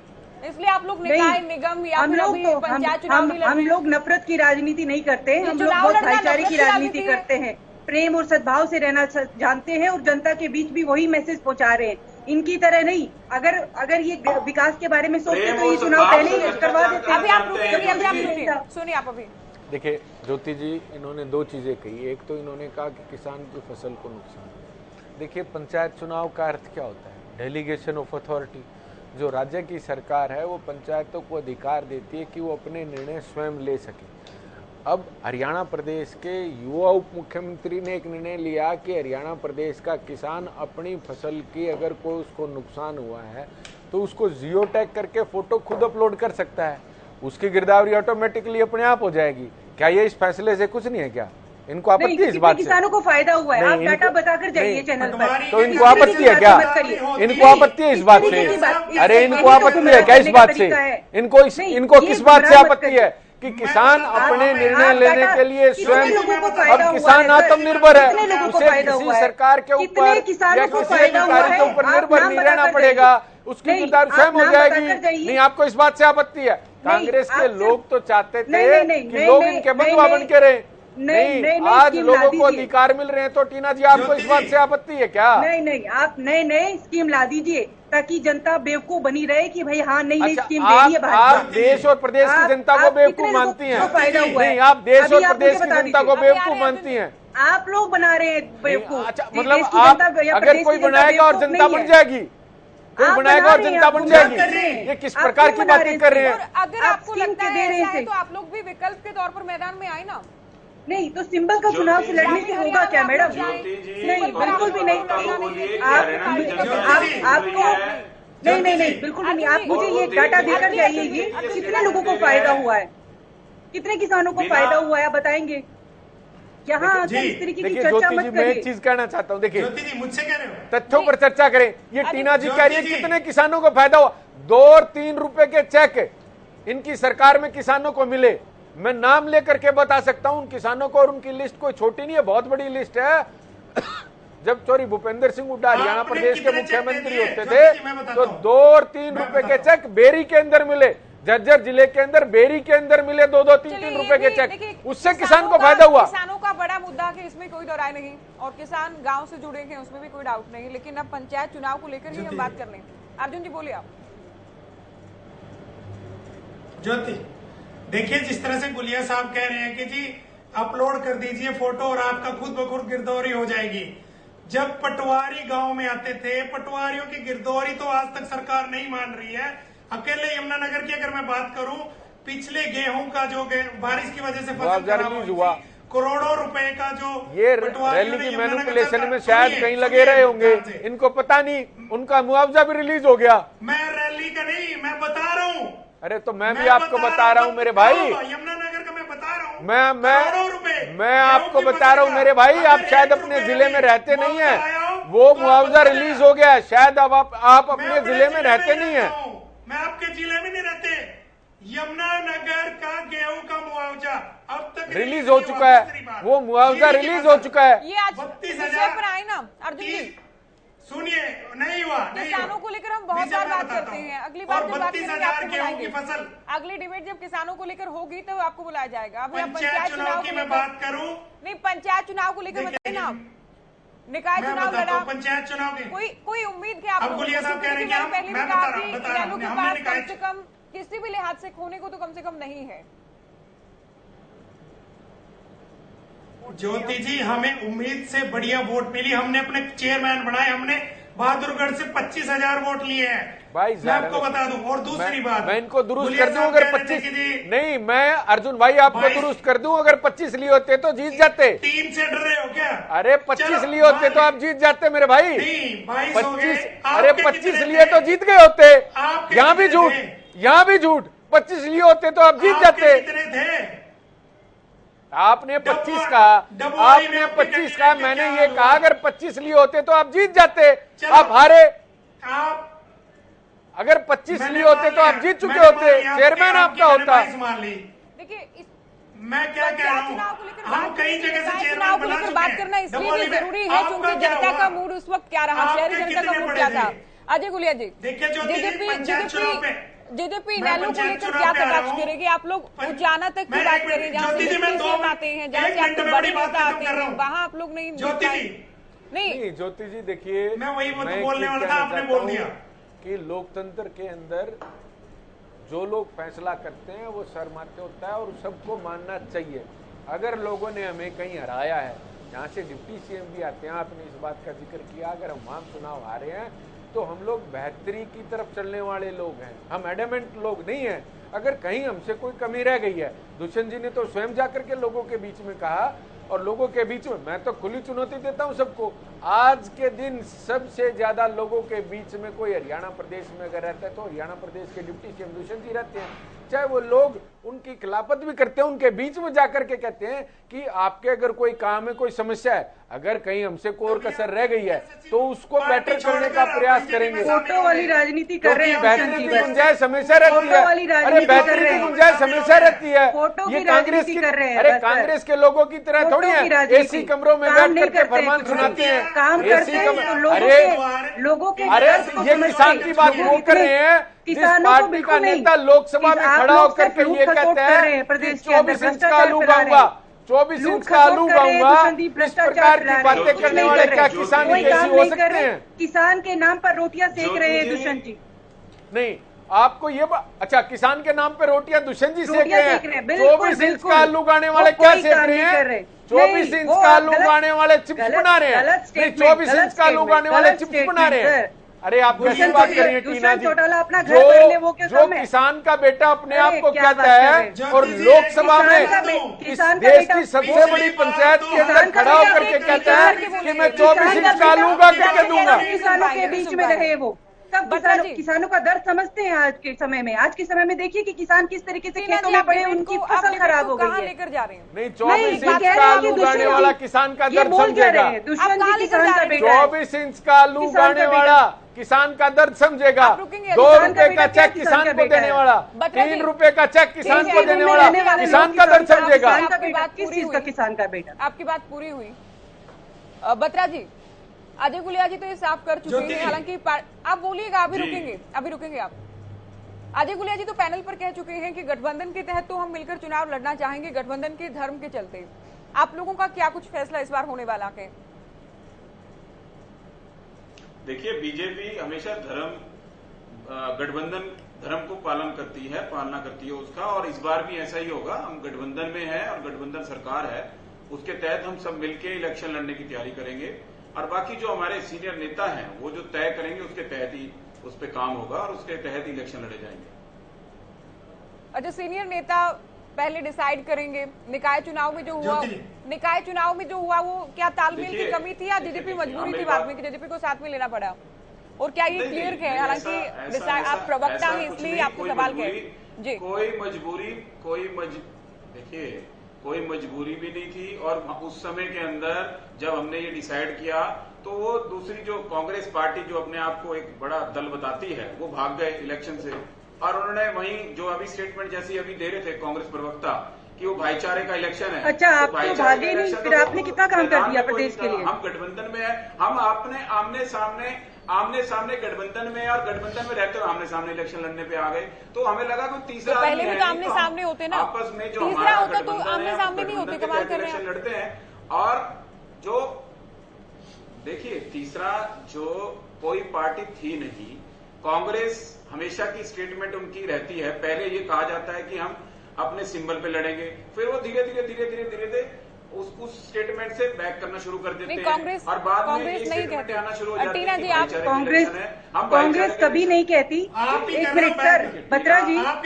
इसलिए आप लोग निकाय निगम या पंचायत चुनाव नहीं लड़ते? हम लोग नफरत की राजनीति नहीं करते, हम लोग बहुत भाईचारे की राजनीति करते हैं। प्रेम और सद्भाव से रहना जानते हैं और जनता के बीच भी वही मैसेज पहुंचा रहे हैं। इनकी तरह नहीं। अगर ये विकास के बारे में सोचते तो ये चुनाव पहले ही करवा देते। अभी आप सुनिए आप अभी। देखिए ज्योति जी, इन्होंने दो चीजें कही। एक तो इन्होंने कहा कि किसान की फसल को नुकसान। देखिए पंचायत चुनाव का अर्थ क्या होता है? Delegation of authority. जो राज्य की सरकार है वो पंचायतों को अधिकार देती है कि वो अपने निर्णय स्वयं ले सके। अब हरियाणा प्रदेश के युवा उप मुख्यमंत्री ने एक निर्णय लिया कि हरियाणा प्रदेश का किसान अपनी फसल की अगर कोई उसको नुकसान हुआ है तो उसको जियो टैग करके फोटो खुद अपलोड कर सकता है, उसकी गिरदावरी ऑटोमेटिकली अपने आप हो जाएगी। क्या ये इस फैसले से कुछ नहीं है क्या? इनको आपत्ति है इस बात से? किसानों को फायदा हुआ है, आप डाटा बताकर जाइए चैनल पर। तो इनको आपत्ति है क्या? इनको आपत्ति है इस बात से? अरे इनको आपत्ति है क्या इस बात से? इनको किस बात से आपत्ति है कि किसान अपने निर्णय लेने के लिए स्वयं, अब किसान आत्मनिर्भर है, उसे किसी सरकार के ऊपर या किसी अधिकारी के ऊपर निर्भर नहीं रहना पड़ेगा, उसकी जिम्मेदारी स्वयं हो जाएगी। नहीं, आपको इस बात से आपत्ति है? कांग्रेस के लोग तो चाहते थे कि लोग इनके बंधुआ बन के रहे। नहीं, आज लोगों को अधिकार मिल रहे हैं। तो टीना जी, आपको इस बात से आपत्ति है क्या? नहीं, आप नए स्कीम ला दीजिए ताकि जनता बेवकूफ बनी रहे कि भाई हाँ नई स्कीम दे रही है भाजपा। आप देश और प्रदेश की जनता को बेवकूफ मानती हैं? नहीं, आप देश और प्रदेश की जनता को बेवकूफ मानती हैं? आप लोग बना रहे हैं बेवकूफ। अच्छा, मतलब आप अगर कोई बनाएगा और जनता बन जाएगी, कोई बनाएगा और जनता बन जाएगी, ये किस प्रकार की बातें कर रहे हैं? अगर आपको लगता है तो आप लोग भी विकल्प के तौर पर मैदान में आए ना। नहीं तो सिंबल का चुनाव से लड़ने से होगा क्या मैडम? नहीं, बिल्कुल भी नहीं। आपको नहीं, बिल्कुल भी नहीं। आप मुझे ये डाटा देकर जाइए, ये कितने लोगों को फायदा हुआ है, कितने किसानों को फायदा हुआ है, बताएंगे? यहाँ इस तरीके की चर्चा मत करिए। मैं एक चीज कहना चाहता हूँ, देखिए मुझसे कह रहे हो, तथ्यों पर चर्चा करें। ये टीना जी कह रही है कितने किसानों को फायदा हुआ। 2 और 3 रुपए के चेक इनकी सरकार में किसानों को मिले। मैं नाम लेकर के बता सकता हूं उन किसानों को, और उनकी लिस्ट कोई छोटी नहीं है, बहुत बड़ी लिस्ट है। जब चोरी भूपेंद्र सिंह हुड्डा हरियाणा आपने प्रदेश के कितने मुख्यमंत्री चेक होते दिए? थे मैं बताता तो हूं। 2 और 3 रुपए के चेक बेरी के अंदर मिले, झज्जर जिले के अंदर बेरी के अंदर मिले 2-2, 3-3 रुपए के चेक, उससे किसान को फायदा हुआ। किसानों का बड़ा मुद्दा है, इसमें कोई दौराय नहीं, और किसान गांव से जुड़े हैं उसमें भी कोई डाउट नहीं, लेकिन अब पंचायत चुनाव को लेकर ही हम बात कर लें। अर्जुन जी बोलिए आप। ज्योति, देखिए जिस तरह से गुलिया साहब कह रहे हैं कि जी अपलोड कर दीजिए फोटो और आपका खुद ब खुद गिरदौरी हो जाएगी। जब पटवारी गांव में आते थे, पटवारियों की गिरदौरी तो आज तक सरकार नहीं मान रही है। अकेले यमुनानगर की अगर मैं बात करूं, पिछले गेहूं का जो बारिश की वजह से फसल खराब हुआ, करोड़ों रुपए का जो ये रैली की मैनिपुलेशन में शायद कहीं लगे रहे होंगे, इनको पता नहीं, उनका मुआवजा भी रिलीज हो गया। मैं रैली का नहीं, मैं बता रहा हूँ। अरे तो मैं भी आपको बता रहा हूँ मेरे भाई, यमुनानगर का मैं बता रहा हूँ, मैं आपको बता रहा हूँ मेरे भाई, आप शायद अपने जिले में रहते नहीं है, वो मुआवजा रिलीज हो गया, शायद अब आप अपने जिले में रहते नहीं है। मैं आपके जिले में नहीं रहते। यमुनानगर का गेहूं का मुआवजा अब तक रिलीज हो चुका है, वो मुआवजा रिलीज हो चुका है। ये आज 32,000 पर आए ना अर्जुन जी, सुनिए, नहीं हुआ, किसानों को लेकर हम बहुत बार बात करते हैं, अगली बार जब बात करेंगे आपको गेहूं की बुलाएंगे। फसल, अगली डिबेट जब किसानों को लेकर होगी तो आपको बुलाया जाएगा। अभी आप पंचायत चुनाव की मैं बात करूं, नहीं, पंचायत चुनाव को लेकर बताइए ना, निकाय मैं चुनाव बताता लड़ा, हूं पंचायत चुनाव की। कोई उम्मीद है आप अब लोगों को? गुलिया साहब कह रहे हैं कि मैंने पहले भी मैं कहा बता कि रहा इनेलो हूं, के हमने पास निकाय कम से कम किसी भी लिहाज से खोने को तो कम से कम नहीं है। ज्योति जी, हमें उम्मीद से बढ़िया वोट मिली, हमने अपने चेयरमैन बनाए, हमने बहादुरगढ़ से 25,000 वोट लिए हैं भाई मैं आपको बता दूं। और दूसरी बात, मैं इनको दुरुस्त गुलिया कर दूं साहब अगर कह रहे थे 25 कि जी नहीं, मैं अर्जुन भाई आपको दुरुस्त कर दूं, अगर 25 लिए होते तो जीत जाते। 3 से डर रहे हो क्या? अरे 25 लिए होते तो आप जीत जाते मेरे भाई। नहीं, 22 हो 25 गए। अरे आपके 25 कितने लिए थे? तो जीत गए होते। आपके यहाँ भी कितने झूठ, थे? यहाँ भी झूठ। 25 लिए होते तो आप जीत आपके जाते। कितने थे? आपने 25 कहा, आपने 25 कहा, मैंने ये कहा अगर 25 लिए होते तो आप जीत जाते, आप हारे। आप अगर 25 लिए होते तो आप जीत चुके होते, चेयरमैन आपका होता। देखिए, मैं क्या कह रहा हूँ, हम कई जगह से चेयरमैन बना चुके बात हैं। करना इसलिए भी दमोली में जरूरी है क्योंकि आपका क्या जनता हुआ? का मूड उस वक्त क्या रहा, आपके शहरी जनता का कितने मूड बड़े क्या थे? था। अजय गुलिया जी, देखिए जो पंचायत चुनाव पे जेजेपी मैं इनेलो को पंचायत लेकर चुनाव क्या पे आ रहा कटाक्ष हूँ। करेगी? आप लोग उजाना तक की मैं बात एक करें, मिनट, जहाँ ज्योति जी, मैं से 2 सीएम आते हैं, जहाँ से आपके मिनट में बड़े बड़ी बात नेता खत्म आते कर रहा हैं, हूँ। वहाँ आप लोग नहीं ज्योति जी, नहीं ज्योति जी देखिए, मैं वही वो तो मैं बोलने ये वाला था, कहना आपने चाहता बोल हूं दिया। कि लोकतंत्र के अंदर जो लोग फैसला करते हैं वो सर्वमान्य होता है और सबको मानना चाहिए। अगर लोगों ने हमें कहीं हराया है, जहाँ से डिप्टी सीएम भी आते हैं, आपने इस बात का जिक्र किया, अगर हम वहाँ चुनाव हारे हैं तो हम लोग बेहतरी की तरफ चलने वाले लोग हैं, हम एडमेंट लोग नहीं हैं। अगर कहीं हमसे कोई कमी रह गई है, दुष्यंत जी ने तो स्वयं जाकर के लोगों के बीच में कहा, और लोगों के बीच में मैं तो खुली चुनौती देता हूं सबको। आज के दिन सबसे ज्यादा लोगों के बीच में कोई हरियाणा प्रदेश में अगर रहता है तो हरियाणा प्रदेश के डिप्टी सीएम दुष्यंत जी रहते हैं। चाहे वो लोग उनकी खिलाफत भी करते हैं, उनके बीच में जाकर के कहते हैं कि आपके अगर कोई काम है, कोई समस्या है, अगर कहीं हमसे कोई और कसर रह गई है तो उसको बेटर करने का प्रयास करेंगे। फोटो वाली राजनीति कर रहे हैं, बेहतरी की गुंजाइश हमेशा रहती है। अरे बेहतरी की गुंजाइश हमेशा रहती है। ये कांग्रेस की, अरे कांग्रेस के लोगों की तरह थोड़ी है, एसी कमरों में बैठ करके फरमान सुनाते हैं, काम करते हैं। अरे लोगों के अरे ये किसान की बात वो कर रहे हैं, जिस पार्टी का नेता लोकसभा में खड़ा होकर के ये कहते हैं कि 24 इंच का आलू उगाऊंगा, 24 इंच का आलू उगाऊंगा, इस प्रकार की बातें करने वाले क्या किसान कैसी हो सकते हैं? किसान के नाम पर रोटियां सेक रहे हैं दुष्यंत जी। नहीं, आपको ये अच्छा, किसान के नाम पे रोटियां दुष्यंत जी सेक रहे हैं। 24 इंच का आलू उगाने वाले क्या सेक रहे हैं? 24 इंच का आलू उगाने वाले चिप्स बना रहे हैं। नहीं, 24 इंच का आलू उगाने वाले चिप्स बना रहे हैं। अरे आप कैसी बात कर रही हैं टीना जी? जो किसान का बेटा अपने आप को कहता है और लोकसभा में इस देश की सबसे बड़ी पंचायत के अंदर खड़ा होकर के कहता है कि मैं 24 इंच का आलू उगा करके दूंगा। किसानों के बीच में रहे वो तब किसानों का दर्द समझते हैं। आज के समय में, आज के समय में देखिए कि किसान किस तरीके से खेतों में पड़े, उनकी फसल खराब हो गई है। लेकर जा रहे हैं नहीं, 24 इंच का आलू उगाने वाला किसान का दर्द समझेगा। दुश्मन जी किसान का बेटा है। 24 इंच का आलू उगाने वाला किसान का दर्द समझेगा। 2 रुपए का चेक किसान को देने वाला, 3 रुपए का चेक किसान को देने वाला किसान का दर्द समझेगा। किस चीज का किसान का बेटा? आपकी बात पूरी हुई। बत्रा जी, अजय गुलिया जी तो ये साफ कर चुके हैं, हालांकि आप बोलिएगा, अभी रुकेंगे आप। अजय गुलिया जी तो पैनल पर कह चुके हैं कि गठबंधन के तहत तो हम मिलकर चुनाव लड़ना चाहेंगे, गठबंधन के धर्म के चलते। आप लोगों का क्या कुछ फैसला इस बार होने वाला है? देखिए, बीजेपी हमेशा गठबंधन धर्म को पालना करती है उसका, और इस बार भी ऐसा ही होगा। हम गठबंधन में है और गठबंधन सरकार है, उसके तहत हम सब मिलकर इलेक्शन लड़ने की तैयारी करेंगे, और बाकी जो हमारे सीनियर नेता हैं वो जो तय करेंगे उसके तहत ही उस पर काम होगा और उसके तहत ही इलेक्शन लड़े जाएंगे। अच्छा, सीनियर नेता पहले डिसाइड करेंगे। निकाय चुनाव में जो हुआ वो क्या तालमेल की कमी थी या जेजेपी मजबूरी थी बाद में कि जेजेपी को साथ में लेना पड़ा? और क्या ये क्लियर है? हालांकि आप प्रवक्ता हैं इसलिए आपको सवाल करें जी। देखिए, कोई मजबूरी भी नहीं थी, और उस समय के अंदर जब हमने ये डिसाइड किया तो वो दूसरी जो कांग्रेस पार्टी जो अपने आप को एक बड़ा दल बताती है वो भाग गए इलेक्शन से, और उन्होंने वहीं जो अभी स्टेटमेंट जैसी अभी दे रहे थे कांग्रेस प्रवक्ता कि वो भाईचारे का इलेक्शन है। अच्छा, आप तो भागे नहीं, फिर आपने कितना काम कर दिया प्रदेश के लिए? हम गठबंधन में है, हम अपने आमने सामने गठबंधन में, और गठबंधन में रहते हुए आमने सामने इलेक्शन लड़ने पे आ गए, तो हमें लगा कि तीसरा तो पहले भी तो आमने सामने होते ना, आपस में जो तीसरा होता तो आमने सामने नहीं होते, कमाल कर रहे हैं लड़ते हैं। और जो देखिए, तीसरा जो कोई पार्टी थी नहीं, कांग्रेस हमेशा की स्टेटमेंट उनकी रहती है, पहले ये कहा जाता है कि हम अपने सिंबल पे लड़ेंगे, फिर वो धीरे धीरे उस स्टेटमेंट से बैक करना शुरू कर देते हैं, और बाद में ये स्टेटमेंट आना शुरू हो जाती है कि कांग्रेस कभी नहीं कहती। एक मिनट सर, बत्रा जी कब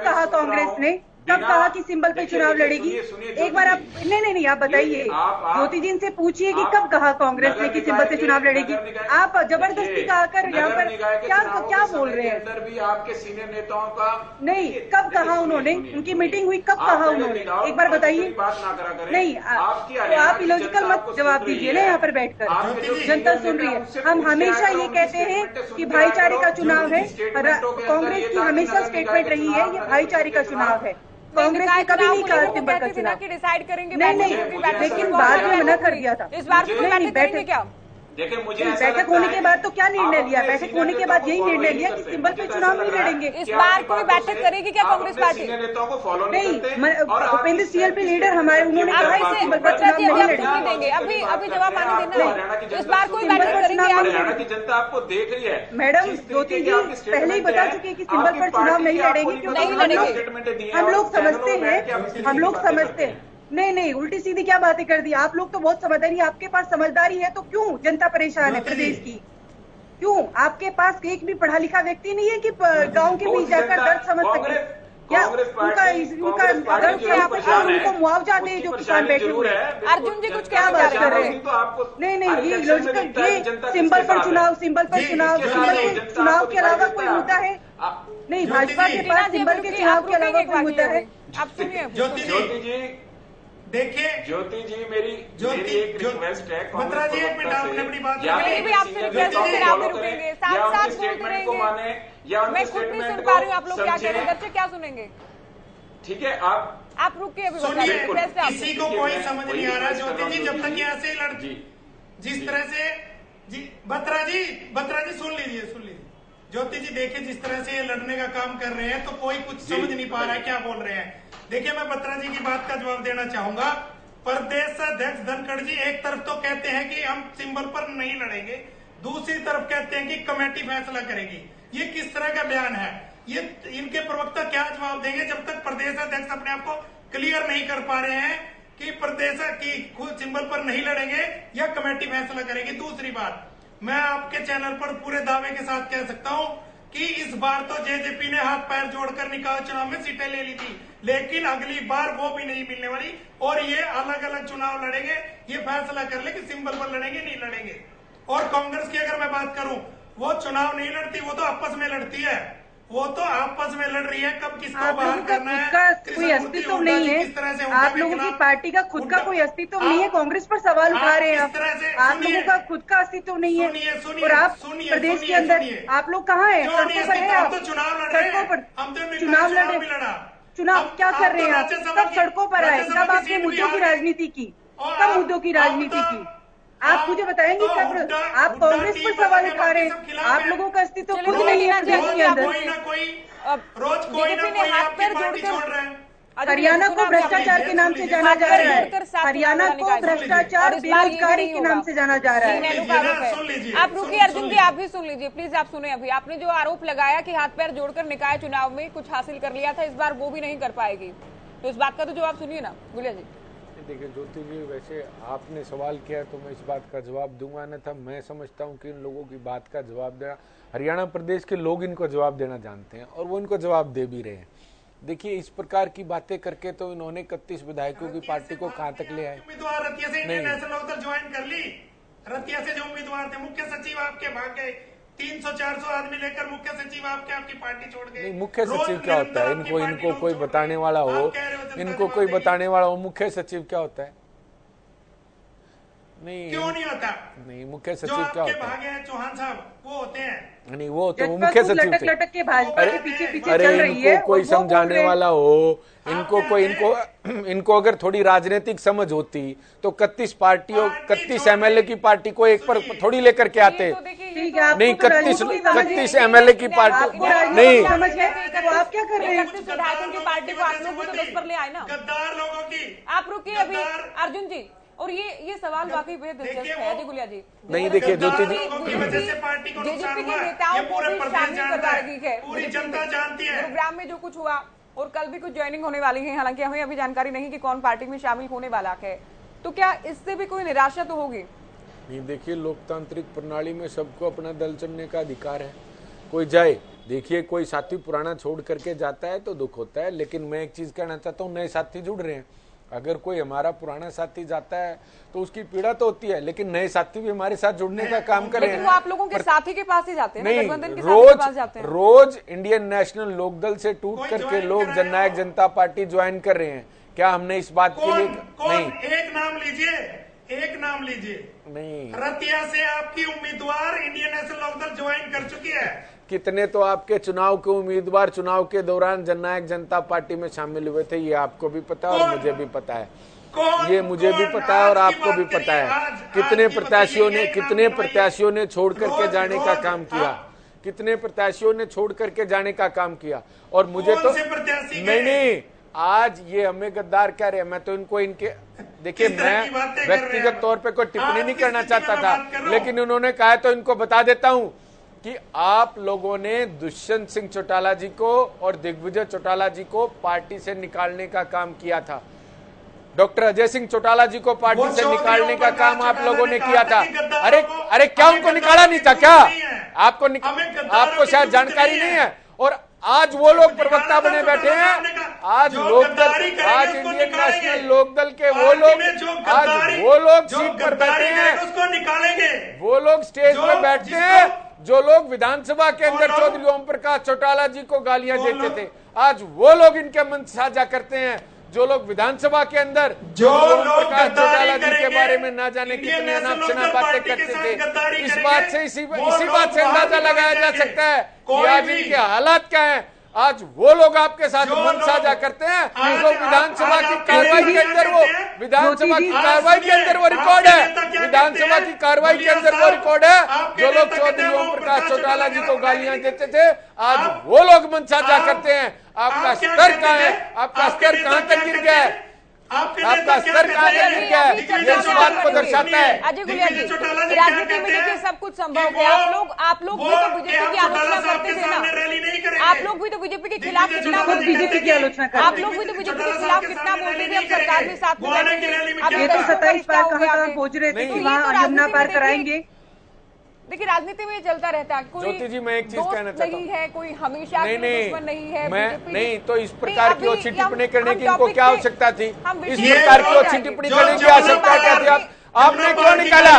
कहा कांग्रेस ने, कब कहा कि सिंबल पे चुनाव लड़ेगी? एक बार आप नहीं आप बताइए, ज्योति जी से पूछिए कि कब कहा कांग्रेस ने कि सिंबल से चुनाव लड़ेगी। आप जबरदस्ती कहकर यहाँ पर क्या बोल रहे हैं? अंदर भी आपके सीनियर नेताओं का नहीं, कब कहा उन्होंने? उनकी मीटिंग हुई, कब कहा उन्होंने? एक बार बताइए। नहीं, तो आप इलॉजिकल मत जवाब दीजिए ना यहाँ पर बैठकर, जनता सुन रही है। हम हमेशा ये कहते हैं कि भाईचारे का चुनाव है, कांग्रेस की हमेशा स्टेटमेंट रही है ये भाईचारे का चुनाव है। कांग्रेस ने कभी नहीं कहा सिंबल का चुनाव कि डिसाइड करेंगे, नहीं, लेकिन बाद में मना कर दिया था। इस बार नहीं बैठक क्या? देखिए, मुझे बैठक होने के बाद तो क्या निर्णय लिया? बैठक होने के बाद यही निर्णय लिया कि सिंबल पे चुनाव नहीं लड़ेंगे। इस बार कोई बैठक करेगी क्या कांग्रेस पार्टी? नहीं, भूपेंद्र सीएलपी लीडर हमारे, उन्होंने कहा सिंबल पर चुनाव नहीं लड़ेंगे। देंगे अभी जवाब माने देना। इस बार कोई बैठक करेंगे? हरियाणा की जनता आपको देख रही है मैडम, ज्योति जी पहले ही बता चुके कि सिंबल पर चुनाव नहीं लड़ेंगे, क्योंकि हम लोग समझते हैं। नहीं, उल्टी सीधी क्या बातें कर दी आप लोग, तो बहुत समझदारी, आपके पास समझदारी है तो क्यों जनता परेशान है प्रदेश की? क्यों आपके पास एक भी पढ़ा लिखा व्यक्ति नहीं है कि गांव के बीच जाकर दर्द समझ सके? क्या उनका दर्द उनको मुआवजा दे जो किसान बैठे हुए हैं? अर्जुन जी कुछ क्या बात कर रहे हैं? नहीं, ये लॉजिकल, ये सिंबल पर चुनाव के अलावा कोई मुद्दा है नहीं? भाजपा के पास सिंबल के चुनाव के अलावा कोई मुद्दा है? आप सुनिए ज्योति जी, देखिए ज्योति जी, मेरी एक रिक्वेस्ट है, बत्रा जी एक मिनट, आपने अपनी बात रुकेंगे, साथ बोलते रहेंगे, मैं खुद नहीं सुन पा रही हूँ आप लोग क्या कह रहे हैं, बच्चे क्या सुनेंगे? ठीक है, आप रुकिए अभी, सुनिए, किसी को कोई समझ नहीं आ रहा ज्योति जी, जब तक यहाँ से लड़ती जिस तरह से जी, बत्रा जी सुन लीजिए ज्योति जी, देखिए जिस तरह से ये लड़ने का काम कर रहे हैं तो कोई कुछ समझ नहीं पा रहा है क्या बोल रहे हैं। देखिए, मैं बत्रा जी की बात का जवाब देना चाहूंगा। प्रदेश अध्यक्ष धनखड़ जी एक तरफ तो कहते हैं कि हम सिंबल पर नहीं लड़ेंगे, दूसरी तरफ कहते हैं कि कमेटी फैसला करेगी। ये किस तरह का बयान है? ये इनके प्रवक्ता क्या जवाब देंगे जब तक प्रदेश अध्यक्ष अपने आप को क्लियर नहीं कर पा रहे हैं कि प्रदेश की खुद सिंबल पर नहीं लड़ेंगे या कमेटी फैसला करेगी। दूसरी बात, मैं आपके चैनल पर पूरे दावे के साथ कह सकता हूं कि इस बार तो जेजेपी ने हाथ पैर जोड़कर निकाय चुनाव में सीटें ले ली थी, लेकिन अगली बार वो भी नहीं मिलने वाली, और ये अलग अलग चुनाव लड़ेंगे, ये फैसला कर ले कि सिंबल पर लड़ेंगे नहीं लड़ेंगे। और कांग्रेस की अगर मैं बात करूं, वो चुनाव नहीं लड़ती, वो तो आपस में लड़ती है, वो तो आपस में लड़ रही है कब किसको बाहर करना है। कोई अस्तित्व नहीं है, आप लोगों की पार्टी का खुद का कोई अस्तित्व नहीं है, कांग्रेस पर सवाल उठा रहे हैं आप लोगों का खुद का अस्तित्व नहीं है। और आप प्रदेश के अंदर आप लोग कहाँ हैं? सड़कों पर है आप, सड़कों पर चुनाव लड़े, चुनाव क्या कर रहे हैं आप? कब सड़कों पर आए, कब आपने मुद्दों की राजनीति की? कब मुद्दों की राजनीति की? आप मुझे बताएंगे कब? आप कांग्रेस पर सवाल उठा रहे हैं, आप लोगों का अस्तित्व खुद नहीं है प्रदेश के अंदर। बीजेपी ने हाथ पैर जोड़कर हरियाणा को भ्रष्टाचार के नाम से जाना जा रहा है, हरियाणा को भ्रष्टाचार बेरोजगारी के नाम से जाना जा रहा है। आप रुकिए अर्जुन जी, आप भी सुन लीजिए प्लीज, आप सुने। अभी आपने जो आरोप लगाया कि हाथ पैर जोड़कर निकाय चुनाव में कुछ हासिल कर लिया था, इस बार वो भी नहीं कर पाएगी, तो इस बात का तो जवाब सुनिए ना गुलिया जी। देखिए ज्योति जी, वैसे आपने सवाल किया तो मैं इस बात का जवाब दूंगा, न था मैं समझता हूं कि इन लोगों की बात का जवाब देना, हरियाणा प्रदेश के लोग इनको जवाब देना जानते हैं और वो इनको जवाब दे भी रहे हैं। देखिए इस प्रकार की बातें करके तो इन्होंने 31 विधायकों की पार्टी को कहां तक ले आए। उम्मीदवार रतिया से इंडियन नेशनल लोकदल ज्वाइन कर ली, रतिया से जो उम्मीदवार थे, मुख्य सचिव आपके भाग गए, 300-400 आदमी लेकर मुख्य सचिव आपकी पार्टी छोड़ गए। मुख्य सचिव क्या होता है? इनको कोई बताने वाला हो, इनको कोई बताने वाला हो मुख्य सचिव क्या होता है? नहीं, क्यों नहीं होता? नहीं, मुख्य सचिव क्या होता है? भागे हैं चौहान साहब, वो होते हैं। नहीं, वो तो वो मुख्य सचिव थे। लटक के भाजपा के पीछे पीछे अरे चल रही है, इनको कोई समझाने वाला हो, इनको अगर थोड़ी राजनीतिक समझ होती तो 31 पार्टियों 31 एमएलए की पार्टी को एक पर थोड़ी लेकर के आते। नहीं, 31 एमएलए की पार्टी नहीं, समझ गए तो आप क्या कर रहे हैं? 31 विधायकों की पार्टी को आप लोग तो 10 पर ले आए ना। गद्दार लोगों की आप रुकिए अभी अर्जुन जी, और ये सवाल वाकई बेहद दिलचस्प है जी गुलिया जी। नहीं देखिए ज्योति जी, जेजेपी के नेताओं को भी शामिल करवा रही है, पूरी जनता जानती है। गुरुग्राम में जो कुछ हुआ और कल भी कुछ ज्वाइनिंग होने वाली है, हालांकि हमें अभी जानकारी नहीं कि कौन पार्टी में शामिल होने वाला है, तो क्या इससे भी कोई निराशा तो होगी? नहीं, देखिए लोकतांत्रिक प्रणाली में सबको अपना दल चुनने का अधिकार है, कोई जाए। देखिए कोई साथी पुराना छोड़ करके जाता है तो दुख होता है, लेकिन मैं एक चीज कहना चाहता हूँ, नए साथी जुड़ रहे हैं। अगर कोई हमारा पुराना साथी जाता है तो उसकी पीड़ा तो होती है, लेकिन नए साथी भी हमारे साथ जुड़ने का काम करें। लेकिन वो आप लोगों के साथी के पास ही जाते हैं, गठबंधन के साथी के पास जाते हैं। रोज इंडियन नेशनल लोकदल से टूट करके लोग जननायक जनता पार्टी ज्वाइन कर रहे हैं। क्या हमने इस बात के लिए नहीं? एक नाम लीजिए। नहीं, रतिया से आपकी उम्मीदवार इंडियन नेशनल लोकदल ज्वाइन कर चुकी है। कितने तो आपके चुनाव के उम्मीदवार चुनाव के दौरान जननायक जनता पार्टी में शामिल हुए थे, ये आपको भी पता है और मुझे भी पता है। ये मुझे भी पता है और आपको भी पता है। कितने प्रत्याशियों ने छोड़ करके जाने का काम किया, कितने प्रत्याशियों ने छोड़ करके जाने का काम किया। और मुझे तो नहीं, आज ये हमें गद्दार कह रहे हैं। मैं तो इनके देखिए, मैं व्यक्तिगत तौर पे कोई टिप्पणी नहीं करना चाहता था, लेकिन उन्होंने कहा तो इनको बता देता हूं कि आप लोगों ने दुष्यंत सिंह चौटाला जी को और दिग्विजय चौटाला जी को पार्टी से निकालने का काम किया था। डॉक्टर अजय सिंह चौटाला जी को पार्टी से निकालने का काम आप लोगों ने किया था। अरे क्या उनको निकाला नहीं था क्या? आपको शायद जानकारी नहीं है। और आज वो लोग प्रवक्ता बने बैठे हैं। आज इंडियन नेशनल लोकदल के वो लोग सीट पर बैठे हैं, वो लोग स्टेज पर बैठते हैं जो लोग विधानसभा के अंदर चौधरी ओम प्रकाश चौटाला जी को गालियां देते थे। आज वो लोग इनके मंच साझा करते हैं, जो लोग विधानसभा के अंदर ओम प्रकाश चौटाला जी के बारे में ना जाने कितने अनाप-शनाप बातें करते थे। इस बात से इसी बात से अंदाजा लगाया जा सकता है कि आज इनके हालात क्या है। आज वो लोग आपके साथ मंच साझा करते हैं जो विधानसभा की कार्रवाई के अंदर वो रिकॉर्ड है, विधानसभा की कार्रवाई के अंदर वो रिकॉर्ड है। जो लोग चौधरी ओम प्रकाश चौटाला जी को गालियां देते थे, आज वो लोग मंच साझा करते हैं। आपका स्तर कहाँ है? आपका स्तर कहाँ तक गिर गया है? आपका स्तर कहाँ तक गिर गया है? ये इस बात को दर्शाता है। अजय गुलिया जी, राजनीति में देखिए सब कुछ संभव है। आप लोग भी तो बीजेपी की आलोचना करते थे ना, आप लोग भी तो बीजेपी के खिलाफ कितना बीजेपी की आलोचना करते, आप लोग भी तो बीजेपी के खिलाफ कितना बोलते थे, हम सरकार के साथ में बैठे थे। ये तो 27 पार कहाँ पहुंच रहे थे कि वहाँ यमुना पार कराएंगे। देखिए राजनीति में चलता रहता है, कोई ज्योति जी मैं एक चीज कहना चाहता हूँ, नहीं है कोई हमेशा दुश्मन नहीं है। मैं नहीं तो इस प्रकार की अच्छी टिप्पणी करने की इनको क्या आवश्यकता थी? इस प्रकार की अच्छी टिप्पणी करने की आवश्यकता क्या थी? आपने क्यों निकाला?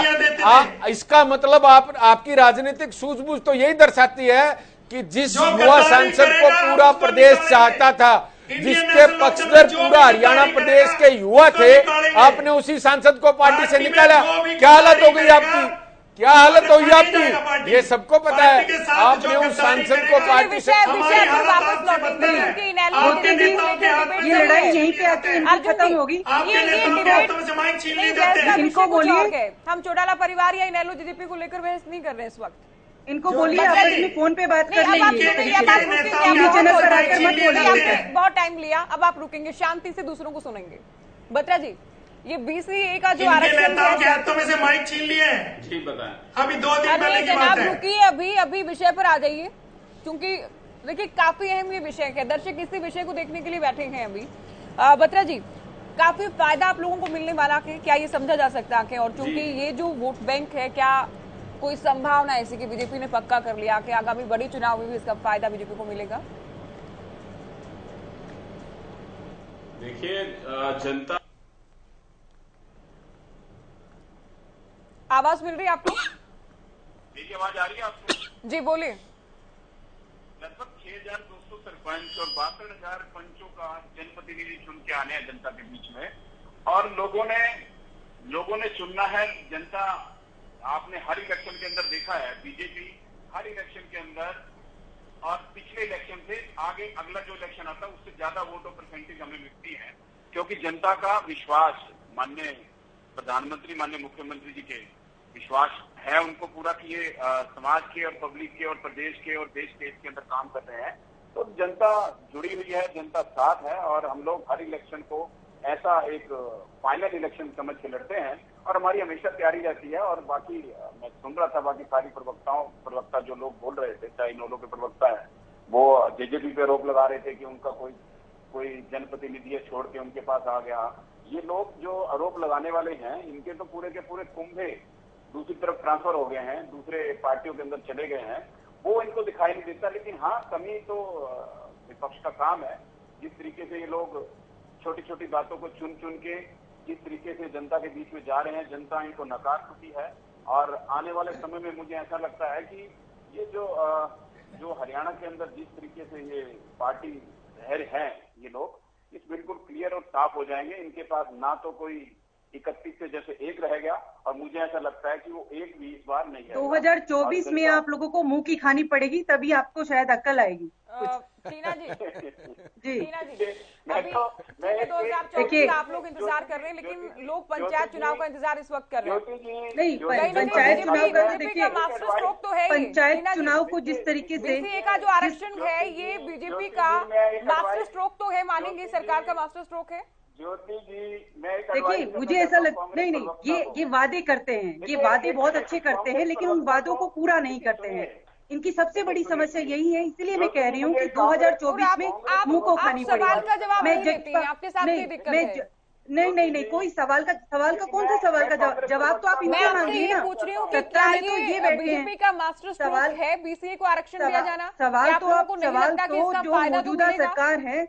इसका मतलब आपकी राजनीतिक सूझबूझ तो यही दर्शाती है कि जिस युवा सांसद को पूरा प्रदेश चाहता था, जिसके पक्षधर पूरा हरियाणा प्रदेश के युवा थे, आपने उसी सांसद को पार्टी से निकाला। क्या हालत हो गई आपकी? क्या हालत हुई आपकी? ये सबको पता है। आपने उस सांसद को पार्टी से ये लड़ाई यहीं पे आके इनकी खत्म होगी। आपके नेताओं के हाथों से माइक छीन लिए जाते हैं। इनको बोलिए, हम चौटाला परिवार या इनेलो जेजेपी को लेकर बहस नहीं कर रहे हैं इस वक्त। इनको बोलिए आपस में फोन पे बात कर नहीं, अब आप लेंगे। रुकेंगे, अब आप रुकेंगे, अब आप नीचे नजर रुकेंगे, आकर मत बोलिए। आपने बहुत टाइम लिया, अब आप रुकेंगे, शांति से दूसरों को सुनेंगे। बत्रा जी, ये बीसीए का जो इनके आरक्षण नेताओं के हाथों में से माइक छीन लिए हैं। जी बताएं। अभी 2 दिन पहले अरे की बात जनाब है। रुकिए, अभी विषय पर आ जाइए, क्योंकि देखिए काफी अहम ये विषय है। दर्शक इसी विषय को देखने के लिए बैठे हैं अभी। बत्रा जी, काफी फायदा आप लोगों को मिलने वाला है, क्या ये समझा जा सकता है? और चूंकि ये जो वोट बैंक है, क्या कोई संभावना ऐसी कि बीजेपी ने पक्का कर लिया कि आगामी बड़ी चुनाव में भी इसका फायदा बीजेपी को मिलेगा? देखिए, जनता आवाज मिल रही है आपको? मेरी आवाज आ रही है आपको? जी बोलिए। लगभग 6,200 सरपंच और 62,000 पंचों का जनप्रतिनिधि चुन के आने हैं जनता के बीच में, और लोगों ने चुनना है। जनता, आपने हर इलेक्शन के अंदर देखा है, बीजेपी हर इलेक्शन के अंदर और पिछले इलेक्शन से आगे अगला जो इलेक्शन आता है उससे ज्यादा वोट और परसेंटेज हमें मिलती है, क्योंकि जनता का विश्वास माननीय प्रधानमंत्री, माननीय मुख्यमंत्री जी के विश्वास है उनको पूरा कि ये समाज के और पब्लिक के और प्रदेश के और देश के इसके अंदर काम कर रहे हैं। तो जनता जुड़ी हुई है, जनता साथ है, और हम लोग हर इलेक्शन को ऐसा एक फाइनल इलेक्शन समझ के लड़ते हैं, और हमारी हमेशा तैयारी रहती है। और बाकी मैं सुन रहा था, बाकी सारी प्रवक्ता जो लोग बोल रहे थे, चाहे इनेलो के प्रवक्ता है, वो जेजेपी पे आरोप लगा रहे थे कि उनका कोई जनप्रतिनिधि छोड़ के उनके पास आ गया। ये लोग जो आरोप लगाने वाले हैं, इनके तो पूरे के पूरे कुंभे दूसरी तरफ ट्रांसफर हो गए हैं, दूसरे पार्टियों के अंदर चले गए हैं, वो इनको दिखाई नहीं देता। लेकिन हाँ, कमी तो विपक्ष का काम है। जिस तरीके से ये लोग छोटी छोटी बातों को चुन के जिस तरीके से जनता के बीच में जा रहे हैं, जनता इनको नकार चुकी है। और आने वाले समय में मुझे ऐसा लगता है कि ये जो हरियाणा के अंदर जिस तरीके से ये पार्टी है, ये लोग इस बिल्कुल क्लियर और साफ हो जाएंगे। इनके पास ना तो कोई 31 से जैसे एक रह गया, और मुझे ऐसा लगता है कि वो एक भी इस बार नहीं है। 2024 में आप लोगों को मुंह की खानी पड़ेगी, तभी आपको शायद अक्ल आएगी। टीना जी, जी टीना जी, अभी 2024 आप लोग इंतजार कर रहे हैं, लेकिन लोग पंचायत चुनाव का इंतजार इस वक्त कर रहे हैं। नहीं, पंचायत चुनाव का तो देखिए, मास्टर स्ट्रोक तो है। पंचायत चुनाव को जिस तरीके से बीसीए का जो आरक्षण है, ये बीजेपी का मास्टर स्ट्रोक तो है, मानेंगे सरकार का मास्टर स्ट्रोक है। ज्योति जी, मैं देखिए, मुझे ऐसा नहीं, ये वादे करते हैं, ये वादे बहुत अच्छे करते हैं, लेकिन उन वादों को पूरा नहीं करते हैं। इनकी सबसे बड़ी समस्या यही है, इसलिए मैं कह रही हूँ कि 2024 में मुंह को खानी पड़ेगी। सवाल का जवाब नहीं देती हैं, आपके साथ ये दिक्कत है। नहीं, कोई सवाल का कौन सा सवाल का जवाब तो आप इनसे मांगिए ना। पूछ रही हूँ कि क्या ये बीजेपी का मास्टर स्ट्रोक है बीसीए को आरक्षण दिया जाना? सवाल तो जो मौजूदा सरकार है,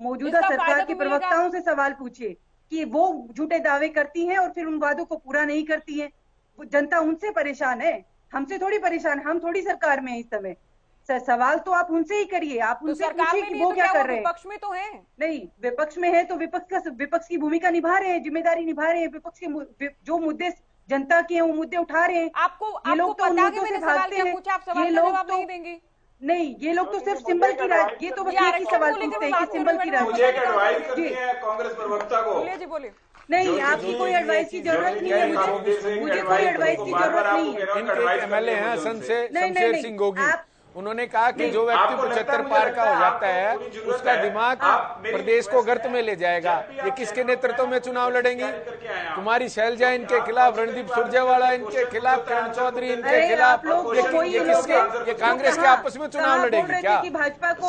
मौजूदा सरकार के प्रवक्ताओं से सवाल पूछिए कि वो झूठे दावे करती हैं और फिर उन वादों को पूरा नहीं करती हैं। जनता उनसे परेशान है, हमसे थोड़ी परेशान, हम थोड़ी सरकार में है इस समय। सवाल तो आप उनसे ही करिए, आप उनसे पूछिए कि वो क्या कर रहे हैं। विपक्ष में तो है नहीं, विपक्ष में है तो विपक्ष की भूमिका निभा रहे हैं, जिम्मेदारी निभा रहे हैं। विपक्ष के जो मुद्दे जनता के हैं वो मुद्दे उठा रहे हैं। ये लोग तो उन मुद्दों से भागते हैं। ये लोग तो नहीं, ये लोग तो सिर्फ सिंबल की राज, ये तो बस एक ही सवाल पूछते हैं कि सिंबल की राज। मुझे एक एडवाइस करनी है कांग्रेस प्रवक्ता को। बोलिए। नहीं, आपकी कोई एडवाइस की जरूरत नहीं है, मुझे कोई एडवाइस की जरूरत नहीं है। इनके एमएलए हैं असम से शमशेर सिंह गोगी, उन्होंने कहा कि जो व्यक्ति 75 पार का हो जाता है उसका दिमाग प्रदेश को गर्त में ले जाएगा। ये किसके नेतृत्व में चुनाव लड़ेंगी? कुमारी शैलजा इनके खिलाफ, रणदीप सुरजेवाला इनके खिलाफ, किरण चौधरी इनके खिलाफ, ये कांग्रेस के आपस में चुनाव लड़ेगी क्या? भाजपा को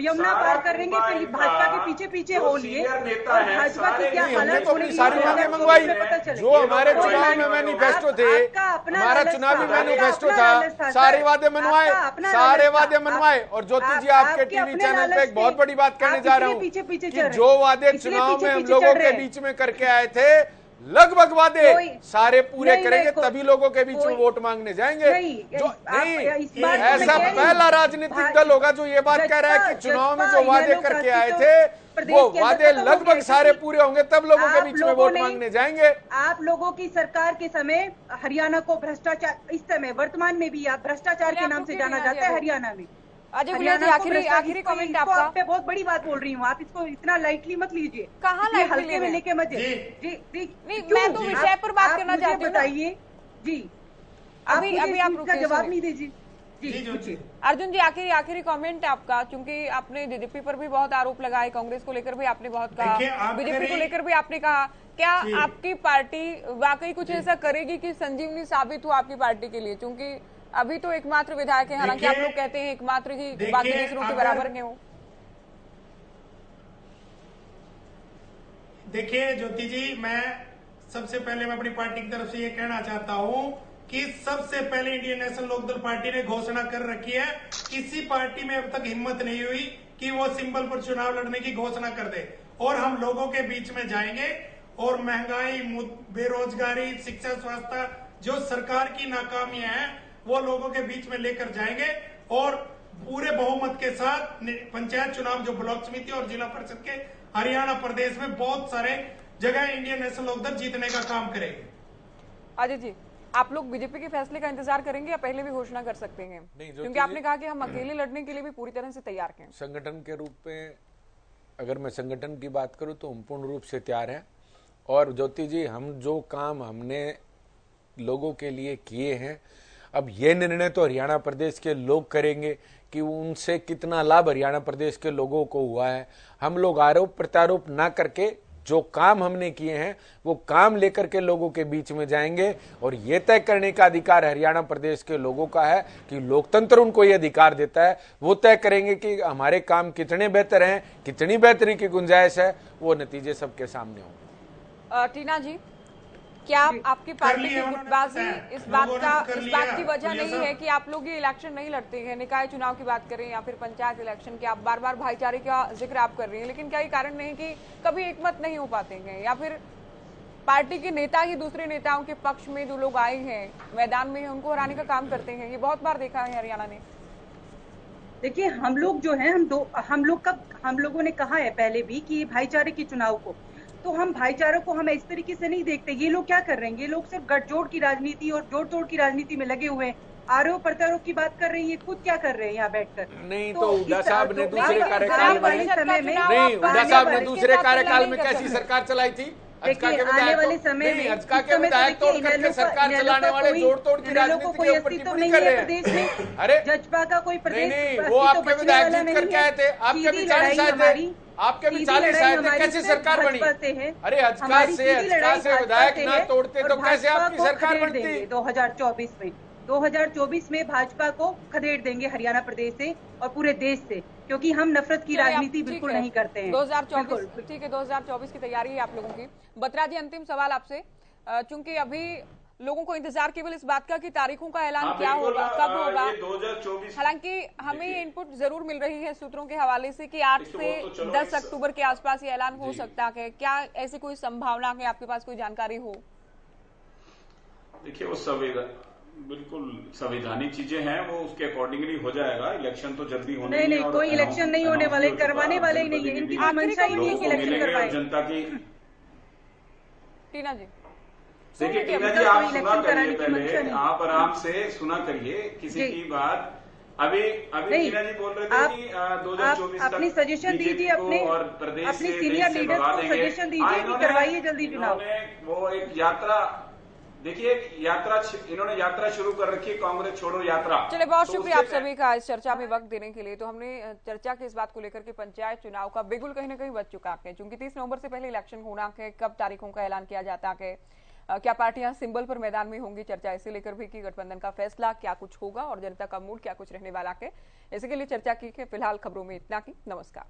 यमुना पार करेंगे, फिर भाजपा के पीछे हो लिए, भाजपा की क्या हालत तो अपनी सारी मांगे मंगवाई। जो हमारे चुनाव में मैनिफेस्टो थे, हमारा चुनावी मैनिफेस्टो था, सारे वादे मनवाए, सारे वादे मनवाए। और ज्योति जी, आपके टीवी चैनल पे एक बहुत बड़ी बात करने जा रहा हूँ कि जो वादे चुनाव में हम लोगों के बीच में करके आए थे, लगभग वादे सारे पूरे करेंगे, तभी लोगों के बीच में वोट मांगने जाएंगे। जो नहीं, ऐसा पहला राजनीतिक दल होगा जो ये बात कह रहा है कि चुनाव में जो वादे करके आए थे वो वादे लगभग सारे पूरे होंगे, तब लोगों के बीच में वोट मांगने जाएंगे। आप लोगों की सरकार के समय हरियाणा को भ्रष्टाचार, इस समय वर्तमान में भी आप भ्रष्टाचार के नाम से जाना जाता है हरियाणा में। अजय गुलिया जी, आखिरी कमेंट आपका। आप पे बहुत बड़ी बात बोल रही हूँ, आप इसको इतना लाइटली मत लीजिए। कहाँ हल्के में लेके मत। जी, मैं तो विषय पर बात करना चाहती हूँ। बताइए जी, अभी आप रुक जवाब नहीं दीजिए जी। अर्जुन जी, आखिरी कमेंट आपका, क्योंकि आपने बीजेपी पर भी बहुत आरोप लगाए, कांग्रेस को लेकर भी आपने बहुत कहा, बीजेपी को लेकर भी आपने कहा, क्या आपकी पार्टी वाकई कुछ ऐसा करेगी कि संजीवनी साबित हो आपकी पार्टी के लिए? क्योंकि अभी तो एकमात्र विधायक है, हालांकि आप लोग कहते हैं एकमात्र ही, बाकी दूसरों के बराबर नहीं हो। देखिए ज्योति जी, मैं सबसे पहले मैं अपनी पार्टी की तरफ से ये कहना चाहता हूं कि सबसे पहले इंडियन नेशनल लोकदल पार्टी ने घोषणा कर रखी है, किसी पार्टी में अब तक हिम्मत नहीं हुई कि वो सिंबल पर चुनाव लड़ने की घोषणा कर दे, और हम लोगों के बीच में जाएंगे और महंगाई, बेरोजगारी, शिक्षा, स्वास्थ्य, जो सरकार की नाकामियां हैं वो लोगों के बीच में लेकर जाएंगे, और पूरे बहुमत के साथ पंचायत चुनाव जो ब्लॉक समिति और जिला परिषद के हरियाणा प्रदेश में बहुत सारे जगह इंडियन नेशनल लोकदल जीतने का काम करेंगे। अजय जी, आप लोग बीजेपी के फैसले का इंतजार करेंगे या पहले भी घोषणा कर सकते हैं? क्योंकि आपने कहा कि हम अकेले लड़ने के लिए भी पूरी तरह से तैयार हैं। संगठन के रूप में अगर मैं संगठन की बात करूं तो हम पूर्ण रूप से तैयार हैं। और ज्योति जी, हम जो काम हमने लोगों के लिए किए हैं, अब ये निर्णय तो हरियाणा प्रदेश के लोग करेंगे कि उनसे कितना लाभ हरियाणा प्रदेश के लोगों को हुआ है। हम लोग आरोप प्रत्यारोप ना करके जो काम हमने किए हैं वो काम लेकर के लोगों के बीच में जाएंगे, और ये तय करने का अधिकार हरियाणा प्रदेश के लोगों का है कि लोकतंत्र उनको ये अधिकार देता है। वो तय करेंगे कि हमारे काम कितने बेहतर हैं, कितनी बेहतरी की गुंजाइश है, वो नतीजे सबके सामने होंगे। टीना जी, क्या आपकी पार्टी की गुटबाजी इस बात की वजह नहीं है कि आप लोग ये इलेक्शन नहीं लड़ते हैं? निकाय चुनाव की बात करें या फिर पंचायत इलेक्शन की, आप बार बार भाईचारे का जिक्र आप कर रही हैं, लेकिन क्या ये कारण नहीं कि कभी एकमत नहीं हो पाते हैं, या फिर पार्टी के नेता ही दूसरे नेताओं के पक्ष में जो लोग आए हैं मैदान में उनको हराने का काम करते हैं? ये बहुत बार देखा है हरियाणा ने। देखिए, हम लोग जो है हम लोगों ने कहा है पहले भी कि भाईचारे के चुनाव को, तो हम भाईचारे को हम इस तरीके से नहीं देखते। ये लोग क्या कर रहे हैं, ये लोग सिर्फ गठजोड़ की राजनीति और जोड़ तोड़ की राजनीति में लगे हुए हैं। आरोप प्रत्यारोप की बात कर रही है, खुद क्या कर रहे हैं यहाँ बैठकर? नहीं तो हुड्डा साहब ने दूसरे कार्यकाल में दूसरे कार्यकाल में कैसी सरकार चलाई थी? आने वाले समय में सरकार चलाने वाले जोड़ तोड़ की राजनीति के ऊपर टिप्पणी कर रहे हैं। अरे जजपा का कोई प्रदेश नहीं, वो आपके विधायक जीत करके आए थे, आपके भी 40 आए थे, आपके भी 40 आए थे, कैसी सरकार बनी? अरे हजका से विधायक ना तोड़ते तो कैसे आपकी सरकार बनती? 2024 में भाजपा को खदेड़ देंगे हरियाणा प्रदेश से और पूरे देश से, क्योंकि हम नफरत की राजनीति बिल्कुल नहीं करते हैं। 2024 ठीक है, 2024 की तैयारी है आप लोगों की। बत्रा जी, अंतिम सवाल आपसे, चूंकि अभी लोगों को इंतजार केवल इस बात का कि तारीखों का ऐलान क्या होगा, कब होगा। 2024 हालांकि हमें ये इनपुट जरूर मिल रही है सूत्रों के हवाले से कि 8 से 10 अक्टूबर के आसपास ये ऐलान हो सकता है। क्या ऐसी कोई संभावना है, आपके पास कोई जानकारी हो? देखिए, वो बिल्कुल संवैधानिक चीजें हैं, वो उसके अकॉर्डिंगली हो जाएगा। इलेक्शन तो जल्दी होने नहीं, कोई इलेक्शन नहीं होने वाले, करवाने वाले ही नहीं है। इनकी मंशा ही नहीं है कि इलेक्शन करवाएं। जनता की टीना जी, देखिए टीना जी, आप सुना करिए, पहले आप आराम से सुना करिए किसी की बात। अभी टीना जी बोल रहे थे कि 2024 अपनी सजेशन दीजिए, अपने सीनियर लीडर को सजेशन दीजिए कि करवाइए जल्दी चुनाव। वो एक यात्रा, देखिए इन्होंने यात्रा शुरू कर रखी है, कांग्रेस छोड़ो यात्रा। चलिए, बहुत शुक्रिया आप सभी का इस चर्चा में वक्त देने के लिए। तो हमने चर्चा की इस बात को लेकर के पंचायत चुनाव का बिगुल कहीं ना कहीं बच चुका है, क्योंकि 30 नवंबर से पहले इलेक्शन होना है, कब तारीखों का ऐलान किया जाता है, क्या पार्टियां सिंबल पर मैदान में होंगी, चर्चा इसे लेकर भी कि गठबंधन का फैसला क्या कुछ होगा और जनता का मूड क्या कुछ रहने वाला है, इसी के लिए चर्चा की है। फिलहाल खबरों में इतना ही। नमस्कार।